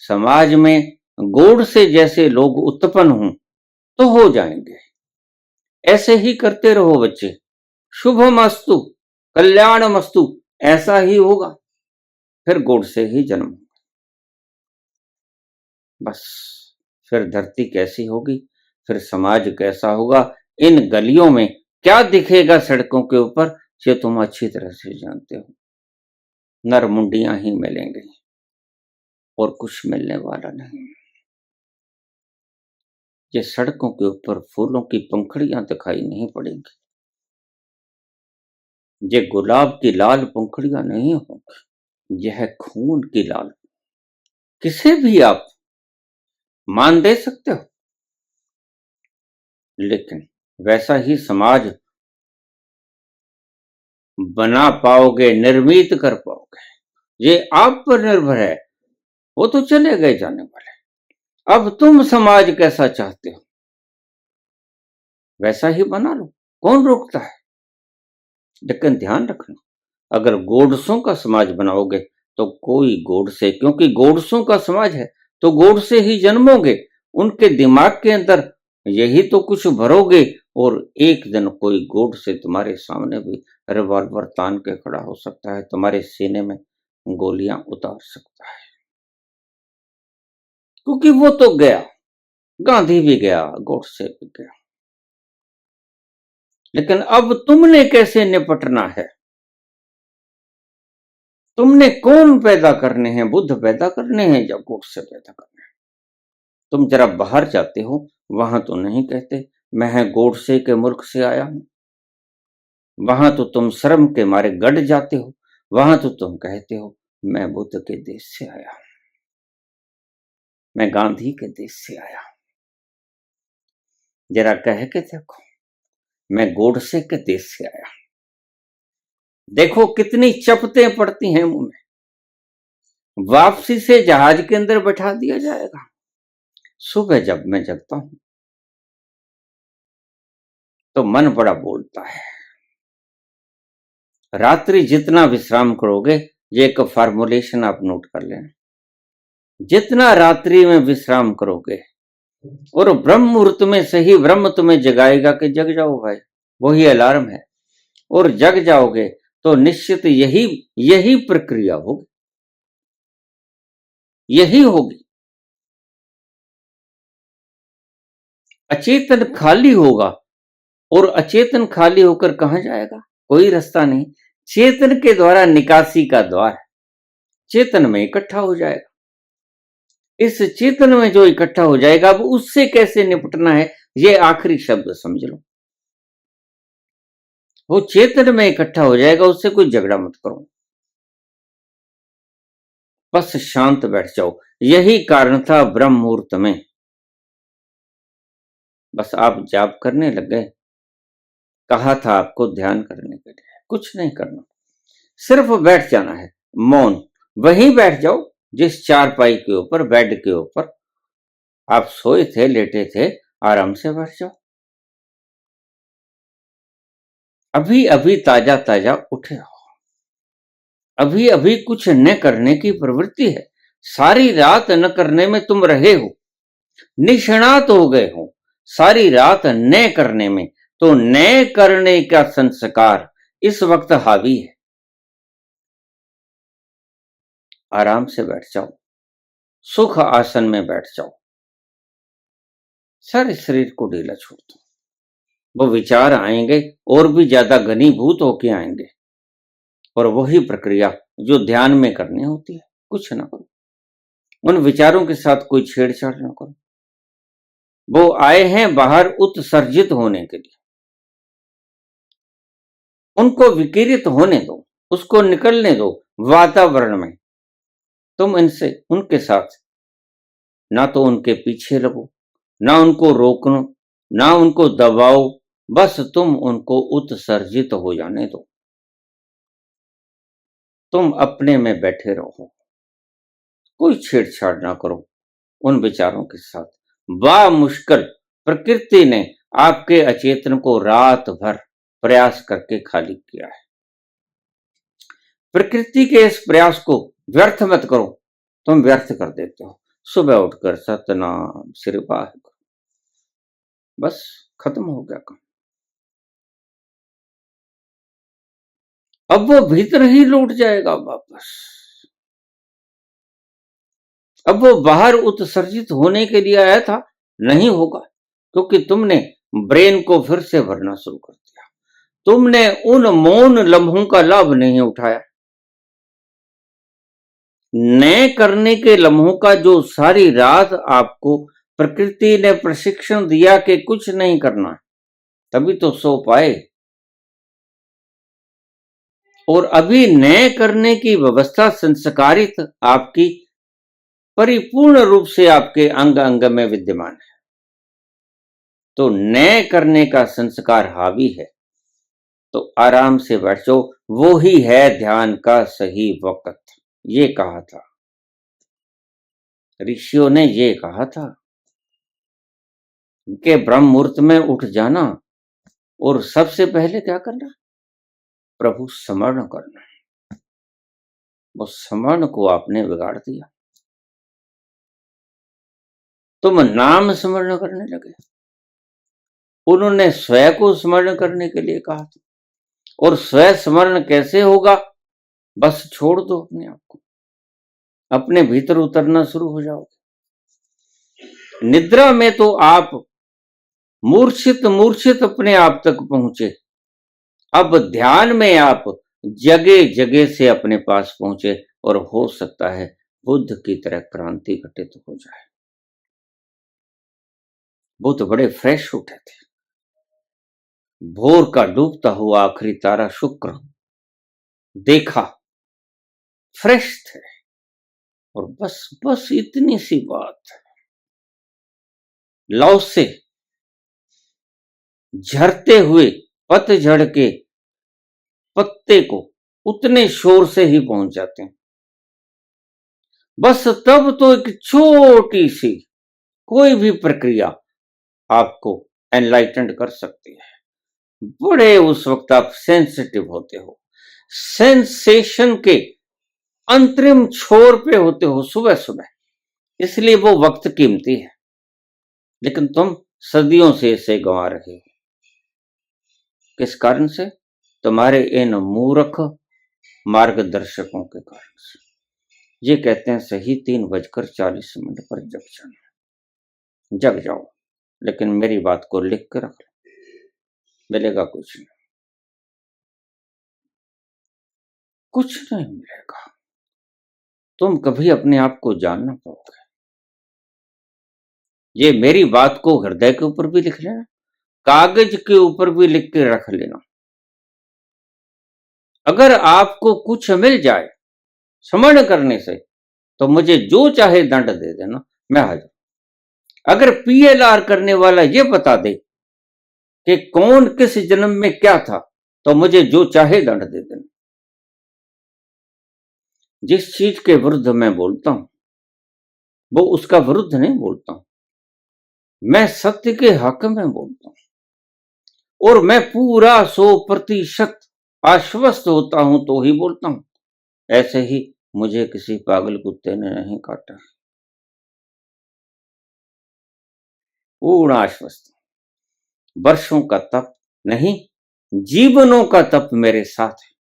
समाज में गोडसे जैसे लोग उत्पन्न हों, तो हो जाएंगे। ऐसे ही करते रहो बच्चे, शुभमस्तु, कल्याणमस्तु, ऐसा ही होगा। फिर गोडसे ही जन्म। बस फिर धरती कैसी होगी, फिर समाज कैसा होगा, इन गलियों में क्या दिखेगा सड़कों के ऊपर, ये तुम अच्छी तरह से जानते हो। नरमुंडियां ही मिलेंगे और कुछ मिलने वाला नहीं। ये सड़कों के ऊपर फूलों की पंखुड़ियां दिखाई नहीं पड़ेंगी, ये गुलाब की लाल पंखुड़ियां नहीं होंगी, यह खून की लाल। किसे भी आप मान दे सकते हो, लेकिन वैसा ही समाज बना पाओगे, निर्मित कर पाओगे, ये आप पर निर्भर है। वो तो चले गए जाने वाले, अब तुम समाज कैसा चाहते हो वैसा ही बना लो, कौन रोकता है। लेकिन ध्यान रखना, अगर गोडसों का समाज बनाओगे तो कोई गोडसे, क्योंकि गोडसों का समाज है तो गोडसे ही जन्मोगे, उनके दिमाग के अंदर यही तो कुछ भरोगे, और एक दिन कोई गोडसे तुम्हारे सामने भी रिवॉल्वर तान के खड़ा हो सकता है, तुम्हारे सीने में गोलियां उतार सकता है। क्योंकि वो तो गया, गांधी भी गया, गोडसे भी गया, लेकिन अब तुमने कैसे निपटना है। तुमने कौन पैदा करने हैं, बुद्ध पैदा करने हैं या गोडसे पैदा करने हैं। तुम जरा बाहर जाते हो, वहां तो नहीं कहते मैं गोडसे के मुल्क से आया हूं, वहां तो तुम शर्म के मारे गड़ जाते हो, वहां तो तुम कहते हो मैं बुद्ध के देश से आया हूं, मैं गांधी के देश से आया हूं। जरा कह के देखो मैं गोडसे के देश से आया हूं, देखो कितनी चपतें पड़ती हैं मुंह में। वापसी से जहाज के अंदर बैठा दिया जाएगा। सुबह जब मैं जगता हूं तो मन बड़ा बोलता है। रात्रि जितना विश्राम करोगे, ये एक फॉर्मुलेशन आप नोट कर लेना, जितना रात्रि में विश्राम करोगे और ब्रह्म मुहूर्त में सही ब्रह्म तुम्हें जगाएगा कि जग जाओ भाई, वही अलार्म है, और जग जाओगे तो निश्चित यही यही प्रक्रिया होगी, यही होगी। अचेतन खाली होगा, और अचेतन खाली होकर कहां जाएगा, कोई रास्ता नहीं, चेतन के द्वारा निकासी का द्वार, चेतन में इकट्ठा हो जाएगा। इस चेतन में जो इकट्ठा हो जाएगा, अब उससे कैसे निपटना है, ये आखिरी शब्द समझ लो। वो चेतन में इकट्ठा हो जाएगा, उससे कोई झगड़ा मत करो, बस शांत बैठ जाओ। यही कारण था ब्रह्म मुहूर्त में, बस आप जाप करने लग गए, कहा था आपको ध्यान करने के लिए, कुछ नहीं करना, सिर्फ बैठ जाना है, मौन। वहीं बैठ जाओ जिस चारपाई के ऊपर, बेड के ऊपर आप सोए थे, लेटे थे, आराम से बैठ जाओ। अभी अभी ताजा ताजा उठे हो, अभी अभी कुछ न करने की प्रवृत्ति है, सारी रात न करने में तुम रहे हो, निष्णात हो गए हो सारी रात न करने में, तो न करने का संस्कार इस वक्त हावी है। आराम से बैठ जाओ, सुख आसन में बैठ जाओ, सारे शरीर को ढीला छोड़ दो। वो विचार आएंगे और भी ज्यादा घनीभूत होके आएंगे, और वही प्रक्रिया जो ध्यान में करनी होती है, कुछ ना करो, उन विचारों के साथ कोई छेड़छाड़ ना करो। वो आए हैं बाहर उत्सर्जित होने के लिए, उनको विकिरित होने दो, उसको निकलने दो वातावरण में। तुम इनसे, उनके साथ ना तो उनके पीछे लगो, ना उनको रोको, ना उनको दबाओ, बस तुम उनको उत्सर्जित हो जाने दो। तुम अपने में बैठे रहो, कोई छेड़छाड़ ना करो उन विचारों के साथ। बा मुश्किल प्रकृति ने आपके अचेतन को रात भर प्रयास करके खाली किया है। प्रकृति के इस प्रयास को व्यर्थ मत करो, तुम व्यर्थ कर देते हो। सुबह उठकर सतनाम श्री वाहिगुरु, बस खत्म हो गया काम। अब वो भीतर ही लौट जाएगा वापस। अब वो बाहर उत्सर्जित होने के लिए आया था, नहीं होगा, क्योंकि तुमने ब्रेन को फिर से भरना शुरू कर दिया। तुमने उन मौन लम्हों का लाभ नहीं उठाया, नए करने के लम्हों का, जो सारी रात आपको प्रकृति ने प्रशिक्षण दिया कि कुछ नहीं करना, तभी तो सो पाए। और अभी नए करने की व्यवस्था संस्कारित आपकी परिपूर्ण रूप से आपके अंग अंग में विद्यमान है। तो नए करने का संस्कार हावी है, तो आराम से बैठो, वो ही है ध्यान का सही वक्त। ये कहा था ऋषियों ने, ये कहा था कि ब्रह्म मुहूर्त में उठ जाना और सबसे पहले क्या करना, प्रभु स्मरण करना। वो स्मरण को आपने बिगाड़ दिया, तुम नाम स्मरण करने लगे। उन्होंने स्वयं को स्मरण करने के लिए कहा था, और स्वयं स्मरण कैसे होगा, बस छोड़ दो अपने आप को, अपने भीतर उतरना शुरू हो जाओगे। निद्रा में तो आप मूर्छित मूर्छित अपने आप तक पहुंचे, अब ध्यान में आप जगह जगह से अपने पास पहुंचे, और हो सकता है बुद्ध की तरह क्रांति घटित हो जाए। बुद्ध बड़े फ्रेश उठे थे, भोर का डूबता हुआ आखिरी तारा शुक्र देखा, फ्रेश थे, और बस बस इतनी सी बात। लाओ से झरते हुए पतझड़ के पत्ते को उतने शोर से ही पहुंच जाते हैं, बस तब तो एक छोटी सी कोई भी प्रक्रिया आपको एनलाइटेंड कर सकती है। बड़े उस वक्त आप सेंसिटिव होते हो, सेंसेशन के अंतरिम छोर पे होते हो सुबह सुबह, इसलिए वो वक्त कीमती है। लेकिन तुम सदियों से इसे गंवा रहे हो, किस कारण से, तुम्हारे इन मूर्ख मार्गदर्शकों के कारण से। ये कहते हैं सही 3:40 पर जग जाना, जग जाओ, लेकिन मेरी बात को लिख कर रख लो, मिलेगा कुछ नहीं, कुछ नहीं मिलेगा। तुम कभी अपने आप को जान ना पाओगे। ये मेरी बात को हृदय के ऊपर भी लिख लेना, कागज के ऊपर भी लिख के रख लेना। अगर आपको कुछ मिल जाए स्मरण करने से, तो मुझे जो चाहे दंड दे देना, मैं हाजिर। अगर पीएलआर करने वाला ये बता दे कि कौन किस जन्म में क्या था, तो मुझे जो चाहे दंड दे देना। जिस चीज के विरुद्ध मैं बोलता हूं, वो उसका विरुद्ध नहीं बोलता हूं, मैं सत्य के हक में बोलता हूं, और मैं पूरा 100% आश्वस्त होता हूं तो ही बोलता हूं। ऐसे ही मुझे किसी पागल कुत्ते ने नहीं काटा, पूर्ण आश्वस्त। वर्षों का तप नहीं, जीवनों का तप मेरे साथ है,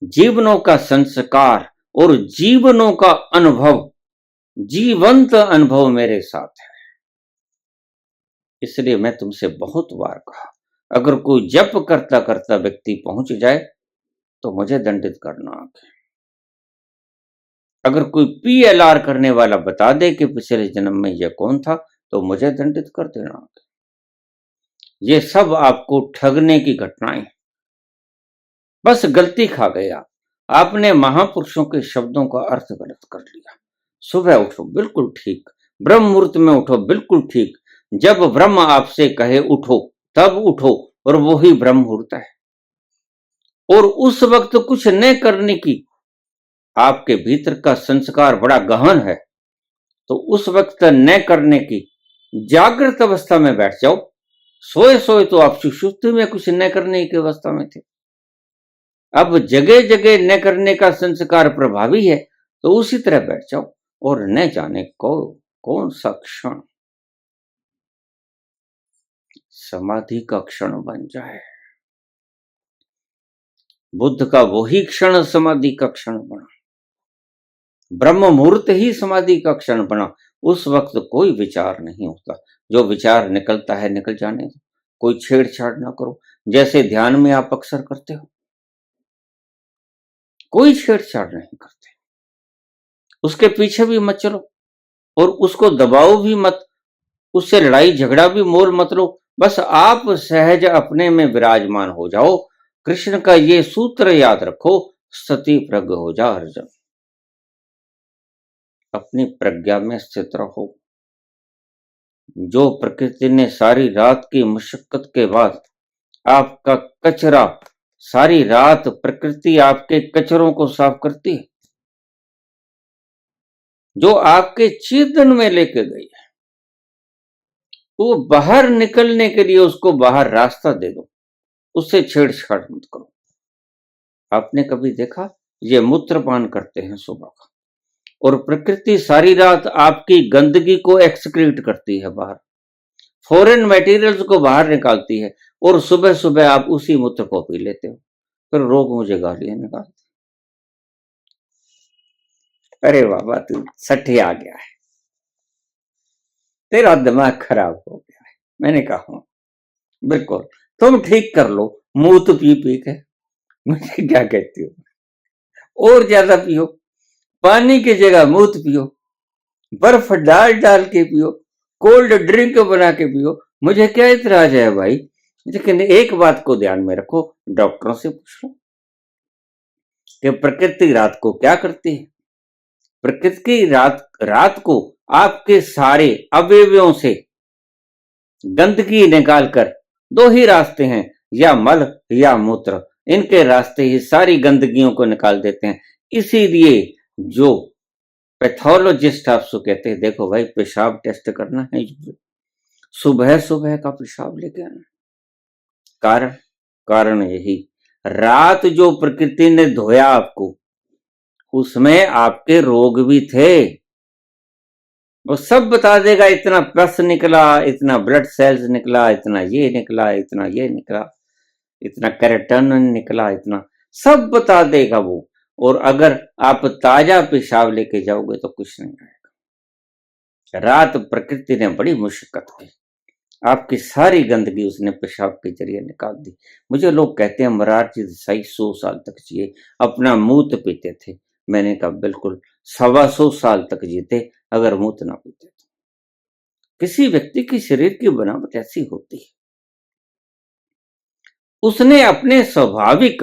जीवनों का संस्कार और जीवनों का अनुभव, जीवंत अनुभव मेरे साथ है। इसलिए मैं तुमसे बहुत बार कहा, अगर कोई जप करता करता व्यक्ति पहुंच जाए तो मुझे दंडित करना आगे। अगर कोई पीएलआर करने वाला बता दे कि पिछले जन्म में यह कौन था, तो मुझे दंडित कर देना आगे। ये सब आपको ठगने की घटनाएं, बस गलती खा गया, आपने महापुरुषों के शब्दों का अर्थ गलत कर लिया। सुबह उठो बिल्कुल ठीक, ब्रह्म मुहूर्त में उठो बिल्कुल ठीक, जब ब्रह्म आपसे कहे उठो तब उठो, और वो ही ब्रह्म मुहूर्त है। और उस वक्त कुछ न करने की, आपके भीतर का संस्कार बड़ा गहन है, तो उस वक्त न करने की, जागृत अवस्था में बैठ जाओ। सोए सोए तो आप सुषुप्ति में कुछ न करने की अवस्था में थे, अब जगह जगह न करने का संस्कार प्रभावी है, तो उसी तरह बैठ जाओ, और न जाने कौन सा क्षण समाधि का क्षण बन जाए। बुद्ध का वही क्षण समाधि का क्षण बना, ब्रह्म मुहूर्त ही समाधि का क्षण बना, उस वक्त कोई विचार नहीं होता। जो विचार निकलता है निकल जाने दो, कोई छेड़छाड़ ना करो। जैसे ध्यान में आप अक्सर करते हो, कोई छेड़छाड़ नहीं करते, उसके पीछे भी मत चलो और उसको दबाओ भी मत, उससे लड़ाई झगड़ा भी मोल मत लो। बस आप सहज अपने में विराजमान हो जाओ। कृष्ण का ये सूत्र याद रखो, सती प्रज्ञ हो जा अर्जुन। अपनी प्रज्ञा में स्थित रहो। जो प्रकृति ने सारी रात की मशक्कत के बाद आपका कचरा, सारी रात प्रकृति आपके कचरों को साफ करती है, जो आपके चेतन में लेके गई है, वो बाहर निकलने के लिए उसको बाहर रास्ता दे दो, उससे छेड़छाड़ मत करो। आपने कभी देखा, ये मूत्रपान करते हैं सुबह का, और प्रकृति सारी रात आपकी गंदगी को एक्सक्रीट करती है बाहर, फॉरेन मटेरियल्स को बाहर निकालती है, और सुबह सुबह आप उसी मूत्र को पी लेते हो, फिर लोग मुझे गालियां निकालते, अरे बाबा तू सठी आ गया है, तेरा दिमाग खराब हो गया है। मैंने कहा बिल्कुल, तुम ठीक कर लो, मूत पी पी के। मुझे क्या कहती हो, और ज्यादा पियो, पानी की जगह मूत पियो, बर्फ डाल डाल के पियो, कोल्ड ड्रिंक बना के पियो, मुझे क्या इतराज है भाई। लेकिन एक बात को ध्यान में रखो, डॉक्टरों से पूछ लो कि प्रकृति रात को क्या करती है। प्रकृति रात को आपके सारे अवयवों से गंदगी निकालकर, दो ही रास्ते हैं, या मल या मूत्र, इनके रास्ते ही सारी गंदगियों को निकाल देते हैं। इसीलिए जो पैथोलॉजिस्ट आपसे कहते हैं, देखो भाई पेशाब टेस्ट करना है, सुबह सुबह का पेशाब लेके आना। कारण कारण यही, रात जो प्रकृति ने धोया आपको, उसमें आपके रोग भी थे, वो सब बता देगा। इतना पस निकला, इतना ब्लड सेल्स निकला, इतना ये निकला, इतना ये निकला, इतना कैरेटन निकला, इतना सब बता देगा वो। और अगर आप ताजा पेशाब लेके जाओगे तो कुछ नहीं आएगा। रात प्रकृति ने बड़ी मुशक्कत की, आपकी सारी गंदगी उसने पेशाब के जरिए निकाल दी। मुझे लोग कहते हैं मोरारजी देसाई 100 साल तक जिए, अपना मूत पीते थे। मैंने कहा बिल्कुल, 125 साल तक जीते अगर मूत ना पीते तो। किसी व्यक्ति की शरीर की बनावट ऐसी होती है, उसने अपने स्वाभाविक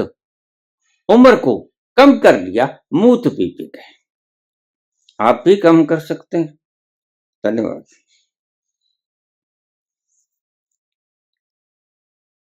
उम्र को कम कर लिया मूत पी पी के। आप भी कम कर सकते हैं। धन्यवाद।